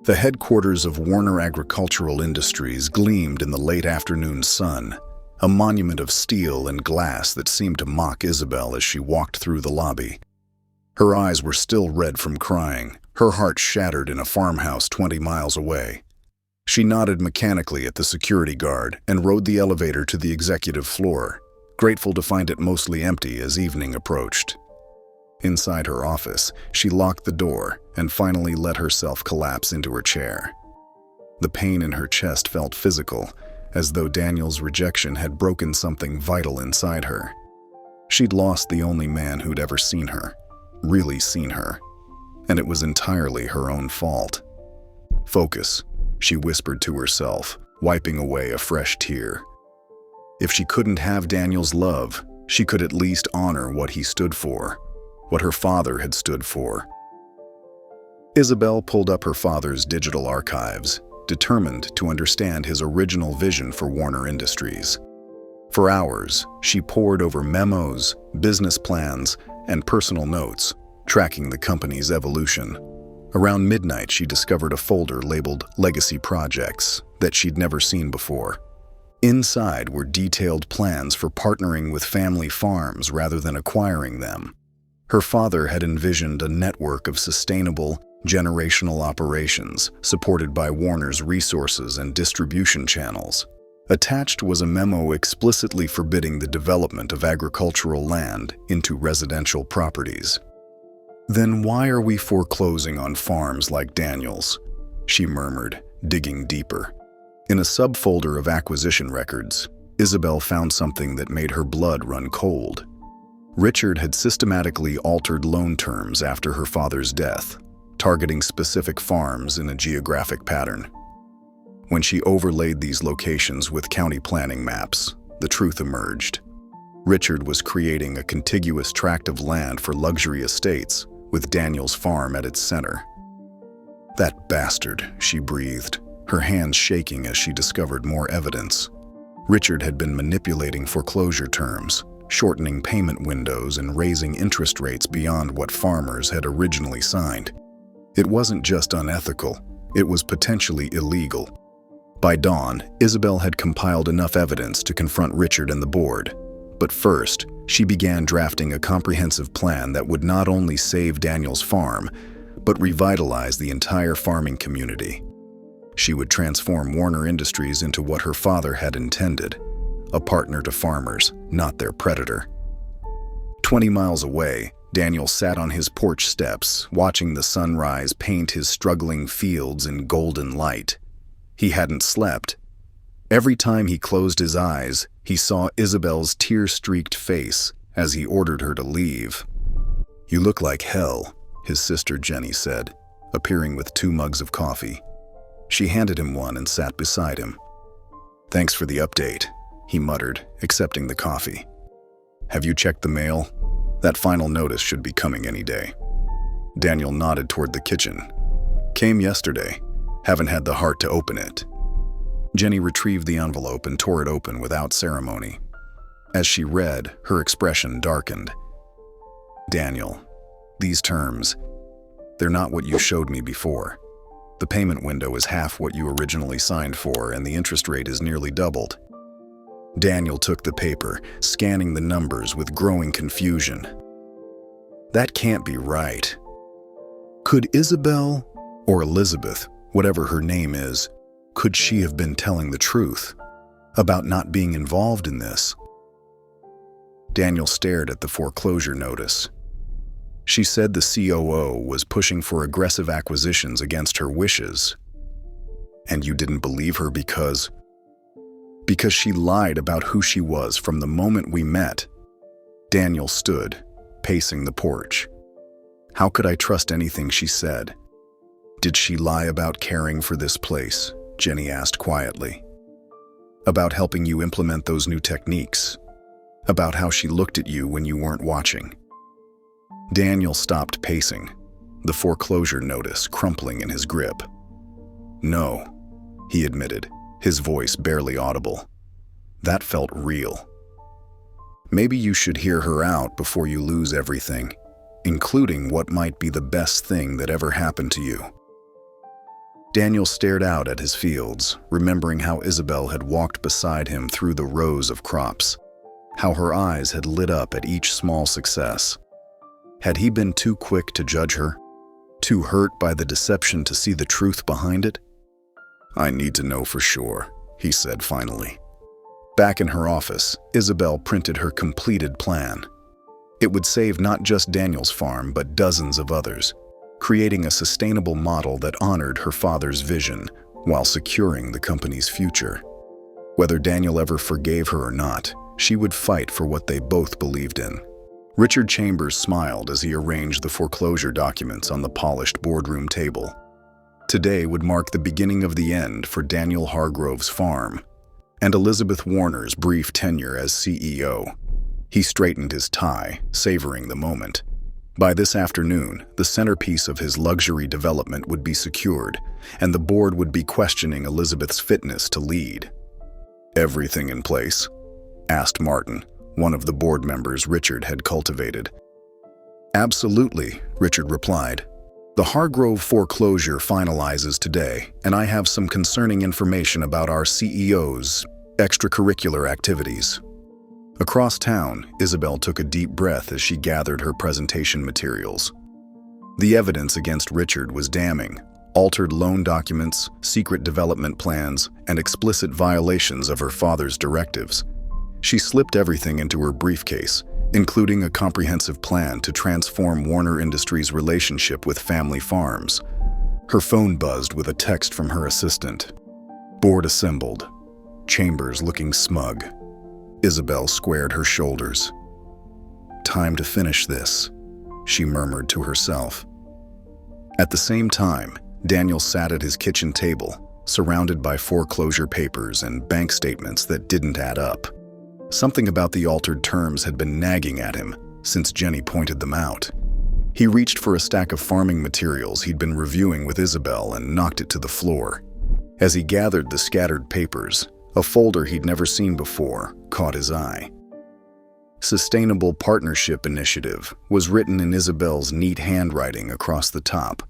The headquarters of Warner Agricultural Industries gleamed in the late afternoon sun, a monument of steel and glass that seemed to mock Isabel as she walked through the lobby. Her eyes were still red from crying, her heart shattered in a farmhouse 20 miles away. She nodded mechanically at the security guard and rode the elevator to the executive floor, grateful to find it mostly empty as evening approached. Inside her office, she locked the door and finally let herself collapse into her chair. The pain in her chest felt physical, as though Daniel's rejection had broken something vital inside her. She'd lost the only man who'd ever seen her, really seen her, and it was entirely her own fault. "Focus," she whispered to herself, wiping away a fresh tear. If she couldn't have Daniel's love, she could at least honor what he stood for, what her father had stood for. Isabel pulled up her father's digital archives, determined to understand his original vision for Warner Industries. For hours, she pored over memos, business plans, and personal notes, tracking the company's evolution. Around midnight, she discovered a folder labeled Legacy Projects that she'd never seen before. Inside were detailed plans for partnering with family farms rather than acquiring them. Her father had envisioned a network of sustainable, generational operations supported by Warner's resources and distribution channels. Attached was a memo explicitly forbidding the development of agricultural land into residential properties. "Then why are we foreclosing on farms like Daniel's?" she murmured, digging deeper. In a subfolder of acquisition records, Isabel found something that made her blood run cold. Richard had systematically altered loan terms after her father's death, targeting specific farms in a geographic pattern. When she overlaid these locations with county planning maps, the truth emerged. Richard was creating a contiguous tract of land for luxury estates, with Daniel's farm at its center. "That bastard," she breathed, her hands shaking as she discovered more evidence. Richard had been manipulating foreclosure terms, shortening payment windows and raising interest rates beyond what farmers had originally signed. It wasn't just unethical, it was potentially illegal. By dawn, Isabel had compiled enough evidence to confront Richard and the board. But first, she began drafting a comprehensive plan that would not only save Daniel's farm, but revitalize the entire farming community. She would transform Warner Industries into what her father had intended, a partner to farmers, not their predator. 20 miles away, Daniel sat on his porch steps, watching the sunrise paint his struggling fields in golden light. He hadn't slept. Every time he closed his eyes, he saw Isabel's tear-streaked face as he ordered her to leave. "You look like hell," his sister Jenny said, appearing with 2 mugs of coffee. She handed him one and sat beside him. "Thanks for the update," he muttered, accepting the coffee. "Have you checked the mail? That final notice should be coming any day." Daniel nodded toward the kitchen. "Came yesterday. Haven't had the heart to open it." Jenny retrieved the envelope and tore it open without ceremony. As she read, her expression darkened. "Daniel, these terms, they're not what you showed me before. The payment window is half what you originally signed for, and the interest rate is nearly doubled." Daniel took the paper, scanning the numbers with growing confusion. That can't be right. Could Isabel, or Elizabeth, whatever her name is, could she have been telling the truth about not being involved in this? Daniel stared at the foreclosure notice. She said the COO was pushing for aggressive acquisitions against her wishes. And you didn't believe her because she lied about who she was from the moment we met. Daniel stood, pacing the porch. How could I trust anything she said? Did she lie about caring for this place? Jenny asked quietly. About helping you implement those new techniques. About how she looked at you when you weren't watching. Daniel stopped pacing, the foreclosure notice crumpling in his grip. No, he admitted, his voice barely audible. That felt real. Maybe you should hear her out before you lose everything, including what might be the best thing that ever happened to you. Daniel stared out at his fields, remembering how Isabel had walked beside him through the rows of crops, how her eyes had lit up at each small success. Had he been too quick to judge her? Too hurt by the deception to see the truth behind it? I need to know for sure, he said finally. Back in her office, Isabel printed her completed plan. It would save not just Daniel's farm, but dozens of others, creating a sustainable model that honored her father's vision while securing the company's future. Whether Daniel ever forgave her or not, she would fight for what they both believed in. Richard Chambers smiled as he arranged the foreclosure documents on the polished boardroom table. Today would mark the beginning of the end for Daniel Hargrove's farm and Elizabeth Warner's brief tenure as CEO. He straightened his tie, savoring the moment. By this afternoon, the centerpiece of his luxury development would be secured, and the board would be questioning Elizabeth's fitness to lead. Everything in place? Asked Martin, one of the board members Richard had cultivated. Absolutely, Richard replied. The Hargrove foreclosure finalizes today, and I have some concerning information about our CEO's extracurricular activities. Across town, Isabel took a deep breath as she gathered her presentation materials. The evidence against Richard was damning. Altered loan documents, secret development plans, and explicit violations of her father's directives. She slipped everything into her briefcase, including a comprehensive plan to transform Warner Industries' relationship with family farms. Her phone buzzed with a text from her assistant. Board assembled. Chambers looking smug. Isabel squared her shoulders. Time to finish this, she murmured to herself. At the same time, Daniel sat at his kitchen table, surrounded by foreclosure papers and bank statements that didn't add up. Something about the altered terms had been nagging at him since Jenny pointed them out. He reached for a stack of farming materials he'd been reviewing with Isabel and knocked it to the floor. As he gathered the scattered papers, a folder he'd never seen before caught his eye. Sustainable Partnership Initiative was written in Isabel's neat handwriting across the top.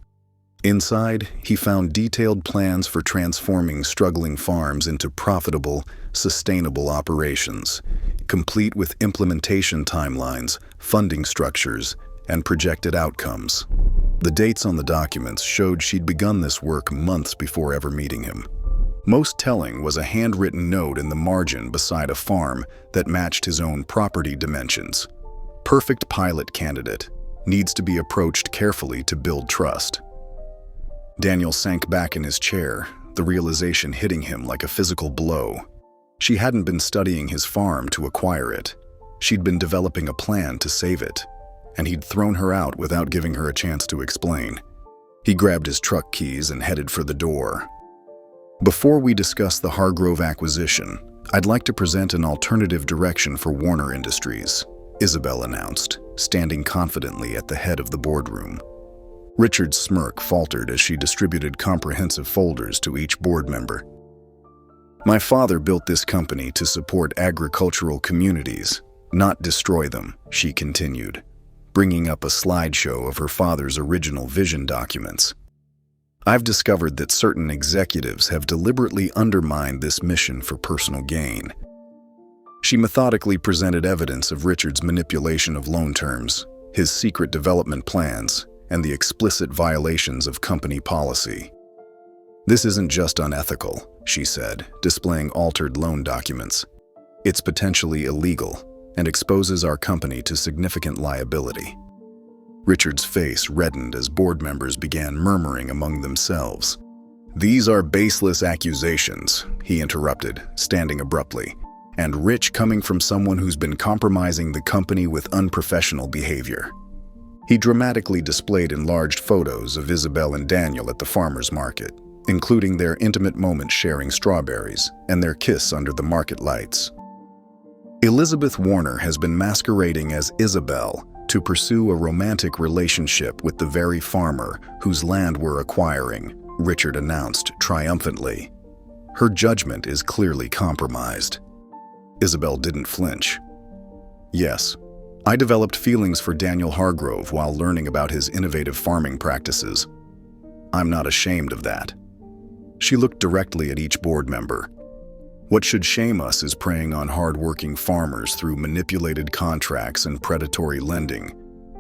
Inside, he found detailed plans for transforming struggling farms into profitable, sustainable operations, complete with implementation timelines, funding structures, and projected outcomes. The dates on the documents showed she'd begun this work months before ever meeting him. Most telling was a handwritten note in the margin beside a farm that matched his own property dimensions. Perfect pilot candidate, needs to be approached carefully to build trust. Daniel sank back in his chair, the realization hitting him like a physical blow. She hadn't been studying his farm to acquire it. She'd been developing a plan to save it, and he'd thrown her out without giving her a chance to explain. He grabbed his truck keys and headed for the door. Before we discuss the Hargrove acquisition, I'd like to present an alternative direction for Warner Industries, Isabel announced, standing confidently at the head of the boardroom. Richard's smirk faltered as she distributed comprehensive folders to each board member. My father built this company to support agricultural communities, not destroy them, she continued, bringing up a slideshow of her father's original vision documents. I've discovered that certain executives have deliberately undermined this mission for personal gain. She methodically presented evidence of Richard's manipulation of loan terms, his secret development plans, and the explicit violations of company policy. This isn't just unethical, she said, displaying altered loan documents. It's potentially illegal. and exposes our company to significant liability." Richard's face reddened as board members began murmuring among themselves. "These are baseless accusations," he interrupted, standing abruptly, "and rich coming from someone who's been compromising the company with unprofessional behavior." He dramatically displayed enlarged photos of Isabel and Daniel at the farmer's market, including their intimate moment sharing strawberries and their kiss under the market lights. Elizabeth Warner has been masquerading as Isabel to pursue a romantic relationship with the very farmer whose land we're acquiring, Richard announced triumphantly. "Her judgment is clearly compromised." Isabel didn't flinch. "Yes, I developed feelings for Daniel Hargrove while learning about his innovative farming practices. I'm not ashamed of that." She looked directly at each board member. "What should shame us is preying on hard-working farmers through manipulated contracts and predatory lending,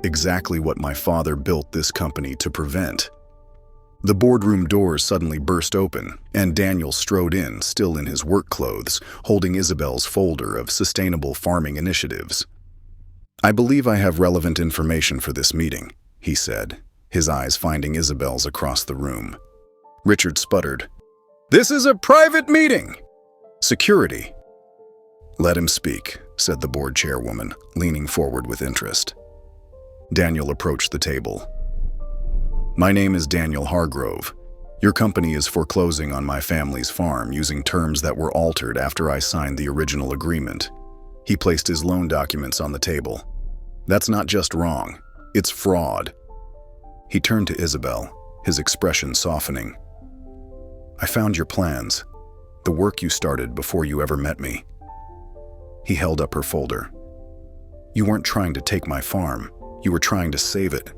exactly what my father built this company to prevent." The boardroom doors suddenly burst open, and Daniel strode in, still in his work clothes, holding Isabel's folder of sustainable farming initiatives. "I believe I have relevant information for this meeting," he said, his eyes finding Isabel's across the room. Richard sputtered, "This is a private meeting!" "Security." "Let him speak," said the board chairwoman, leaning forward with interest. Daniel approached the table. "My name is Daniel Hargrove. Your company is foreclosing on my family's farm using terms that were altered after I signed the original agreement." He placed his loan documents on the table. "That's not just wrong, it's fraud." He turned to Isabel, his expression softening. "I found your plans, the work you started before you ever met me." He held up her folder. "You weren't trying to take my farm, you were trying to save it."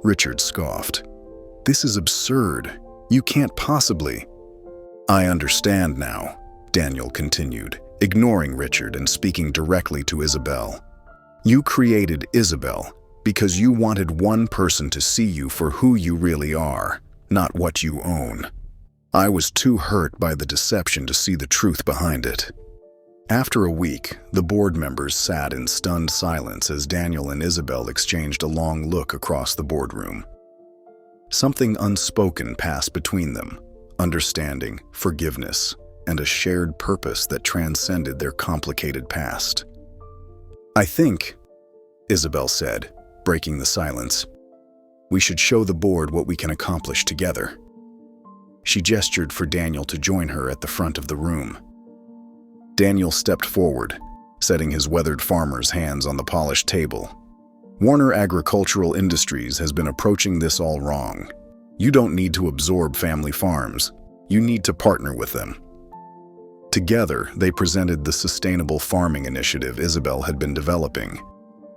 Richard scoffed. "This is absurd. You can't possibly." "I understand now," Daniel continued, ignoring Richard and speaking directly to Isabel. "You created Isabel because you wanted one person to see you for who you really are, not what you own. I was too hurt by the deception to see the truth behind it." After a week, the board members sat in stunned silence as Daniel and Isabel exchanged a long look across the boardroom. Something unspoken passed between them, understanding, forgiveness, and a shared purpose that transcended their complicated past. "I think," Isabel said, breaking the silence, "we should show the board what we can accomplish together." She gestured for Daniel to join her at the front of the room. Daniel stepped forward, setting his weathered farmer's hands on the polished table. "Warner Agricultural Industries has been approaching this all wrong. You don't need to absorb family farms. You need to partner with them." Together, they presented the sustainable farming initiative Isabel had been developing.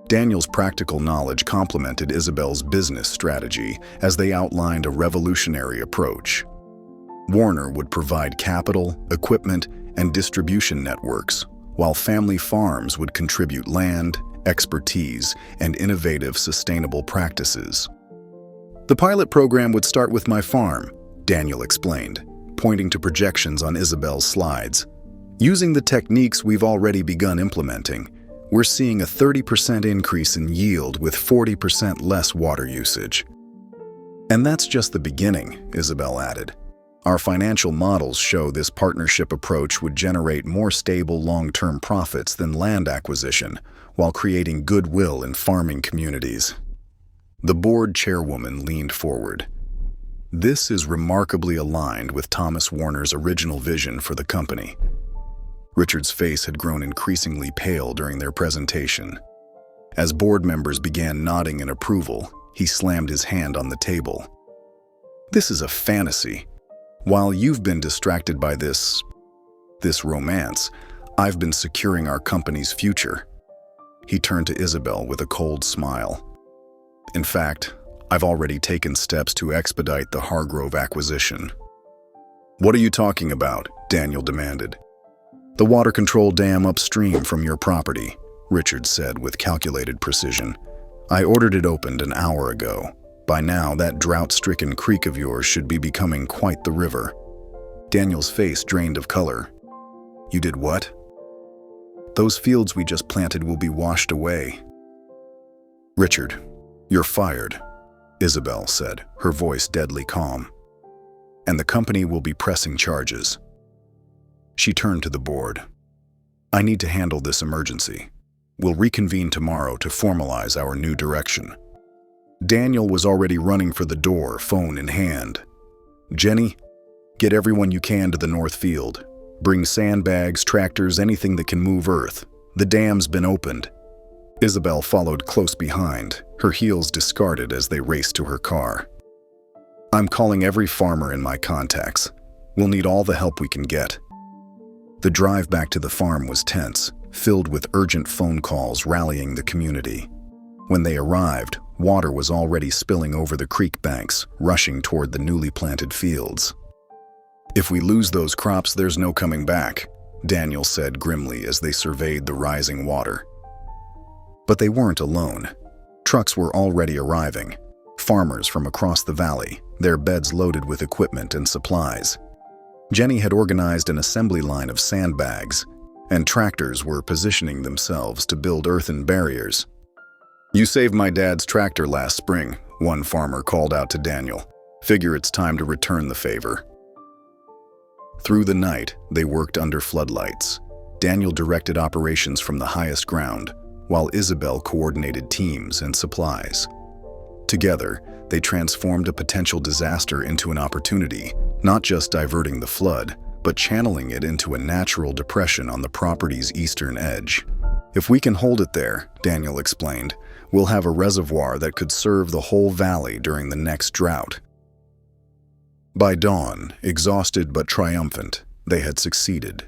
Daniel's practical knowledge complemented Isabel's business strategy as they outlined a revolutionary approach. Warner would provide capital, equipment, and distribution networks, while family farms would contribute land, expertise, and innovative sustainable practices. "The pilot program would start with my farm," Daniel explained, pointing to projections on Isabel's slides. "Using the techniques we've already begun implementing, we're seeing a 30% increase in yield with 40% less water usage." "And that's just the beginning," Isabel added. "Our financial models show this partnership approach would generate more stable long-term profits than land acquisition, while creating goodwill in farming communities." The board chairwoman leaned forward. "This is remarkably aligned with Thomas Warner's original vision for the company." Richard's face had grown increasingly pale during their presentation. As board members began nodding in approval, he slammed his hand on the table. "This is a fantasy. While you've been distracted by this romance, I've been securing our company's future." He turned to Isabel with a cold smile. "In fact, I've already taken steps to expedite the Hargrove acquisition." "What are you talking about?" Daniel demanded. "The water control dam upstream from your property," Richard said with calculated precision. "I ordered it opened an hour ago. By now, that drought-stricken creek of yours should be becoming quite the river." Daniel's face drained of color. "You did what?" Those fields we just planted will be washed away. Richard, you're fired, Isabel said, her voice deadly calm. And the company will be pressing charges. She turned to the board. I need to handle this emergency. We'll reconvene tomorrow to formalize our new direction. Daniel was already running for the door, phone in hand. Jenny, get everyone you can to the north field. Bring sandbags, tractors, anything that can move earth. The dam's been opened. Isabel followed close behind, her heels discarded as they raced to her car. I'm calling every farmer in my contacts. We'll need all the help we can get. The drive back to the farm was tense, filled with urgent phone calls rallying the community. When they arrived, water was already spilling over the creek banks, rushing toward the newly planted fields. If we lose those crops, there's no coming back, Daniel said grimly as they surveyed the rising water. But they weren't alone. Trucks were already arriving. Farmers from across the valley, their beds loaded with equipment and supplies. Jenny had organized an assembly line of sandbags, and tractors were positioning themselves to build earthen barriers. You saved my dad's tractor last spring, one farmer called out to Daniel. Figure it's time to return the favor. Through the night, they worked under floodlights. Daniel directed operations from the highest ground, while Isabel coordinated teams and supplies. Together, they transformed a potential disaster into an opportunity, not just diverting the flood, but channeling it into a natural depression on the property's eastern edge. If we can hold it there, Daniel explained, we'll have a reservoir that could serve the whole valley during the next drought. By dawn, exhausted but triumphant, they had succeeded.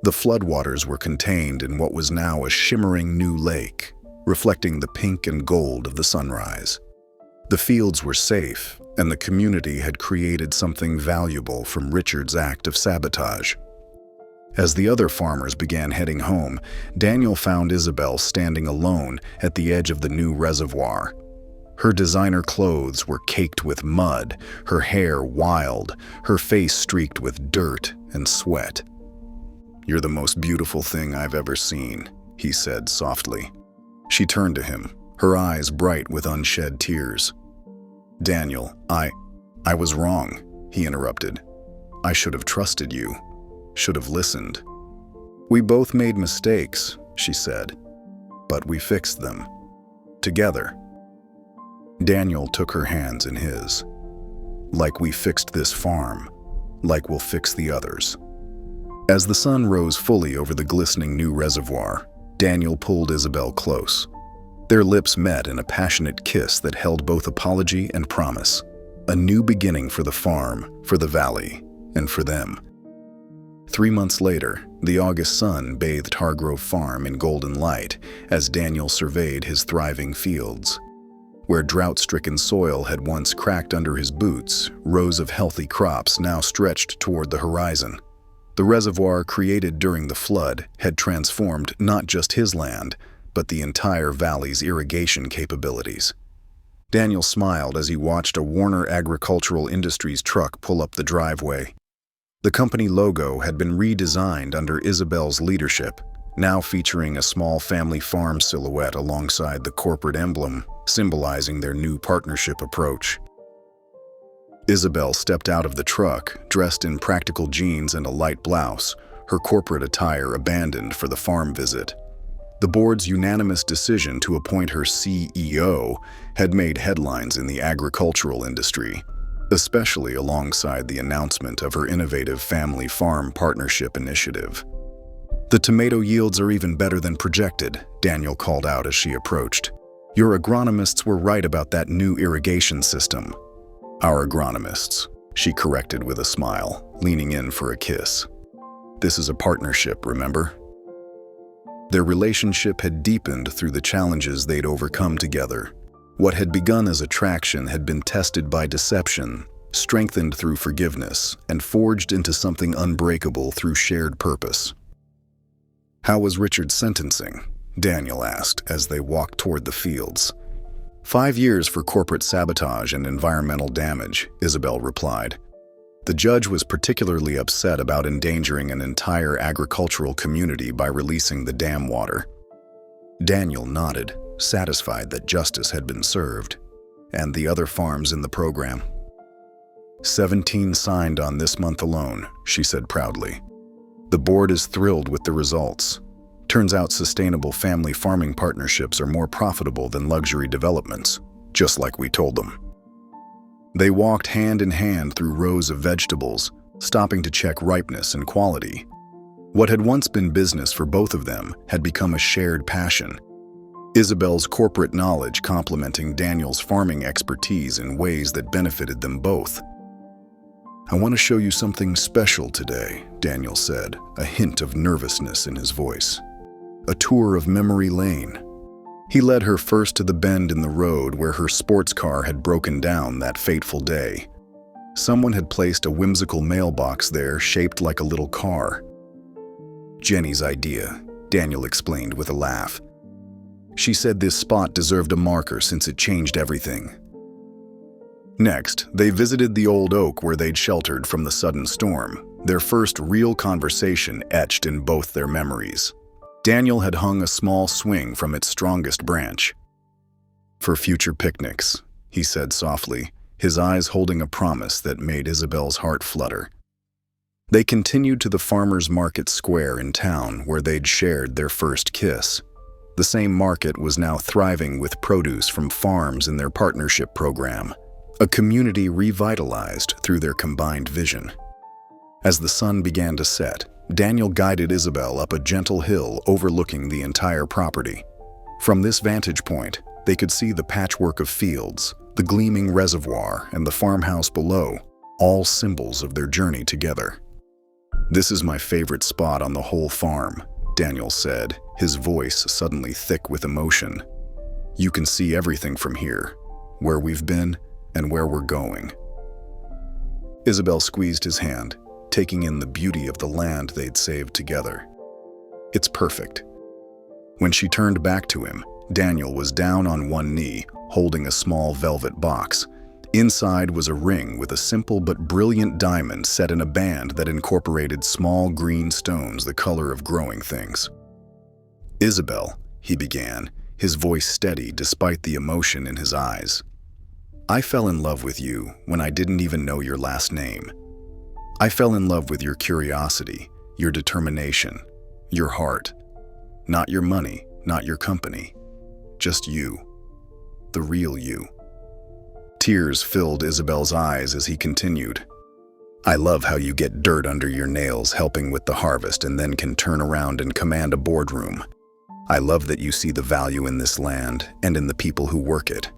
The floodwaters were contained in what was now a shimmering new lake, reflecting the pink and gold of the sunrise. The fields were safe, and the community had created something valuable from Richard's act of sabotage. As the other farmers began heading home, Daniel found Isabel standing alone at the edge of the new reservoir. Her designer clothes were caked with mud, her hair wild, her face streaked with dirt and sweat. "You're the most beautiful thing I've ever seen," he said softly. She turned to him, her eyes bright with unshed tears. "Daniel, I was wrong," he interrupted. "I should have trusted you, should have listened." "We both made mistakes," she said, "but we fixed them. Together." Daniel took her hands in his. "Like we fixed this farm, like we'll fix the others." As the sun rose fully over the glistening new reservoir, Daniel pulled Isabel close. Their lips met in a passionate kiss that held both apology and promise. A new beginning for the farm, for the valley, and for them. 3 months later, the August sun bathed Hargrove Farm in golden light as Daniel surveyed his thriving fields. Where drought-stricken soil had once cracked under his boots, rows of healthy crops now stretched toward the horizon. The reservoir created during the flood had transformed not just his land, but the entire valley's irrigation capabilities. Daniel smiled as he watched a Warner Agricultural Industries truck pull up the driveway. The company logo had been redesigned under Isabel's leadership, now featuring a small family farm silhouette alongside the corporate emblem, symbolizing their new partnership approach. Isabel stepped out of the truck, dressed in practical jeans and a light blouse, her corporate attire abandoned for the farm visit. The board's unanimous decision to appoint her CEO had made headlines in the agricultural industry, especially alongside the announcement of her innovative family farm partnership initiative. "The tomato yields are even better than projected," Daniel called out as she approached. "Your agronomists were right about that new irrigation system." "Our agronomists," she corrected with a smile, leaning in for a kiss. "This is a partnership, remember?" Their relationship had deepened through the challenges they'd overcome together. What had begun as attraction had been tested by deception, strengthened through forgiveness, and forged into something unbreakable through shared purpose. "How was Richard's sentencing?" Daniel asked as they walked toward the fields. 5 years for corporate sabotage and environmental damage," Isabel replied. The judge was particularly upset about endangering an entire agricultural community by releasing the dam water. Daniel nodded, satisfied that justice had been served. And the other farms in the program? 17 signed on this month alone, she said proudly. The board is thrilled with the results. Turns out sustainable family farming partnerships are more profitable than luxury developments, just like we told them. They walked hand in hand through rows of vegetables, stopping to check ripeness and quality. What had once been business for both of them had become a shared passion. Isabel's corporate knowledge complementing Daniel's farming expertise in ways that benefited them both. "I want to show you something special today," Daniel said, a hint of nervousness in his voice. "A tour of memory lane." He led her first to the bend in the road where her sports car had broken down that fateful day. Someone had placed a whimsical mailbox there shaped like a little car. "Jenny's idea," Daniel explained with a laugh. "She said this spot deserved a marker since it changed everything." Next, they visited the old oak where they'd sheltered from the sudden storm, their first real conversation etched in both their memories. Daniel had hung a small swing from its strongest branch. "For future picnics," he said softly, his eyes holding a promise that made Isabel's heart flutter. They continued to the farmers' market square in town where they'd shared their first kiss. The same market was now thriving with produce from farms in their partnership program, a community revitalized through their combined vision. As the sun began to set, Daniel guided Isabel up a gentle hill overlooking the entire property. From this vantage point, they could see the patchwork of fields, the gleaming reservoir, and the farmhouse below, all symbols of their journey together. "This is my favorite spot on the whole farm," Daniel said, his voice suddenly thick with emotion. "You can see everything from here, where we've been and where we're going." Isabel squeezed his hand, taking in the beauty of the land they'd saved together. "It's perfect." When she turned back to him, Daniel was down on one knee, holding a small velvet box. Inside was a ring with a simple but brilliant diamond set in a band that incorporated small green stones the color of growing things. "Isabel," he began, his voice steady despite the emotion in his eyes. "I fell in love with you when I didn't even know your last name. I fell in love with your curiosity, your determination, your heart. Not your money, not your company. Just you. The real you." Tears filled Isabel's eyes as he continued. "I love how you get dirt under your nails helping with the harvest and then can turn around and command a boardroom. I love that you see the value in this land and in the people who work it.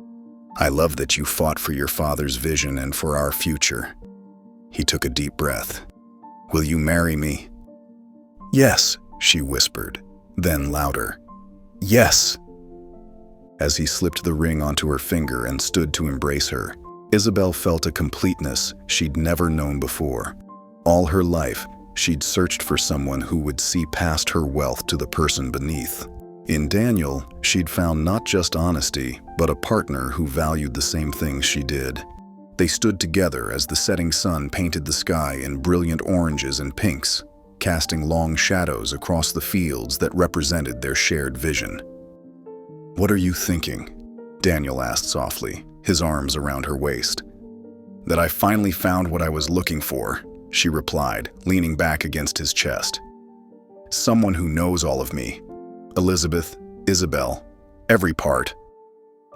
I love that you fought for your father's vision and for our future." He took a deep breath. "Will you marry me?" "Yes," she whispered, then louder. "Yes." As he slipped the ring onto her finger and stood to embrace her, Isabel felt a completeness she'd never known before. All her life, she'd searched for someone who would see past her wealth to the person beneath. In Daniel, she'd found not just honesty, but a partner who valued the same things she did. They stood together as the setting sun painted the sky in brilliant oranges and pinks, casting long shadows across the fields that represented their shared vision. "What are you thinking?" Daniel asked softly, his arms around her waist. "That I finally found what I was looking for," she replied, leaning back against his chest. "Someone who knows all of me. Elizabeth, Isabel, every part.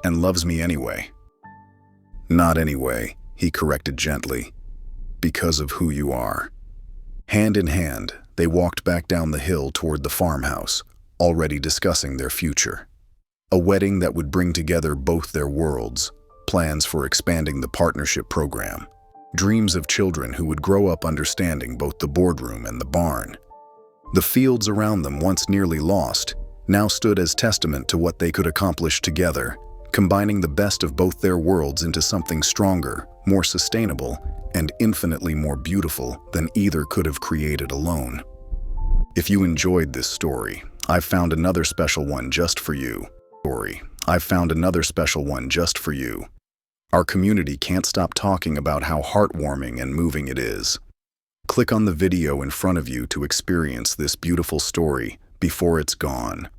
And loves me anyway." "Not anyway," he corrected gently. "Because of who you are." Hand in hand, they walked back down the hill toward the farmhouse, already discussing their future. A wedding that would bring together both their worlds, plans for expanding the partnership program, dreams of children who would grow up understanding both the boardroom and the barn. The fields around them, once nearly lost, now stood as testament to what they could accomplish together, combining the best of both their worlds into something stronger, more sustainable, and infinitely more beautiful than either could have created alone. If you enjoyed this story, I've found another special one just for you. I've found another special one just for you. Our community can't stop talking about how heartwarming and moving it is. Click on the video in front of you to experience this beautiful story before it's gone.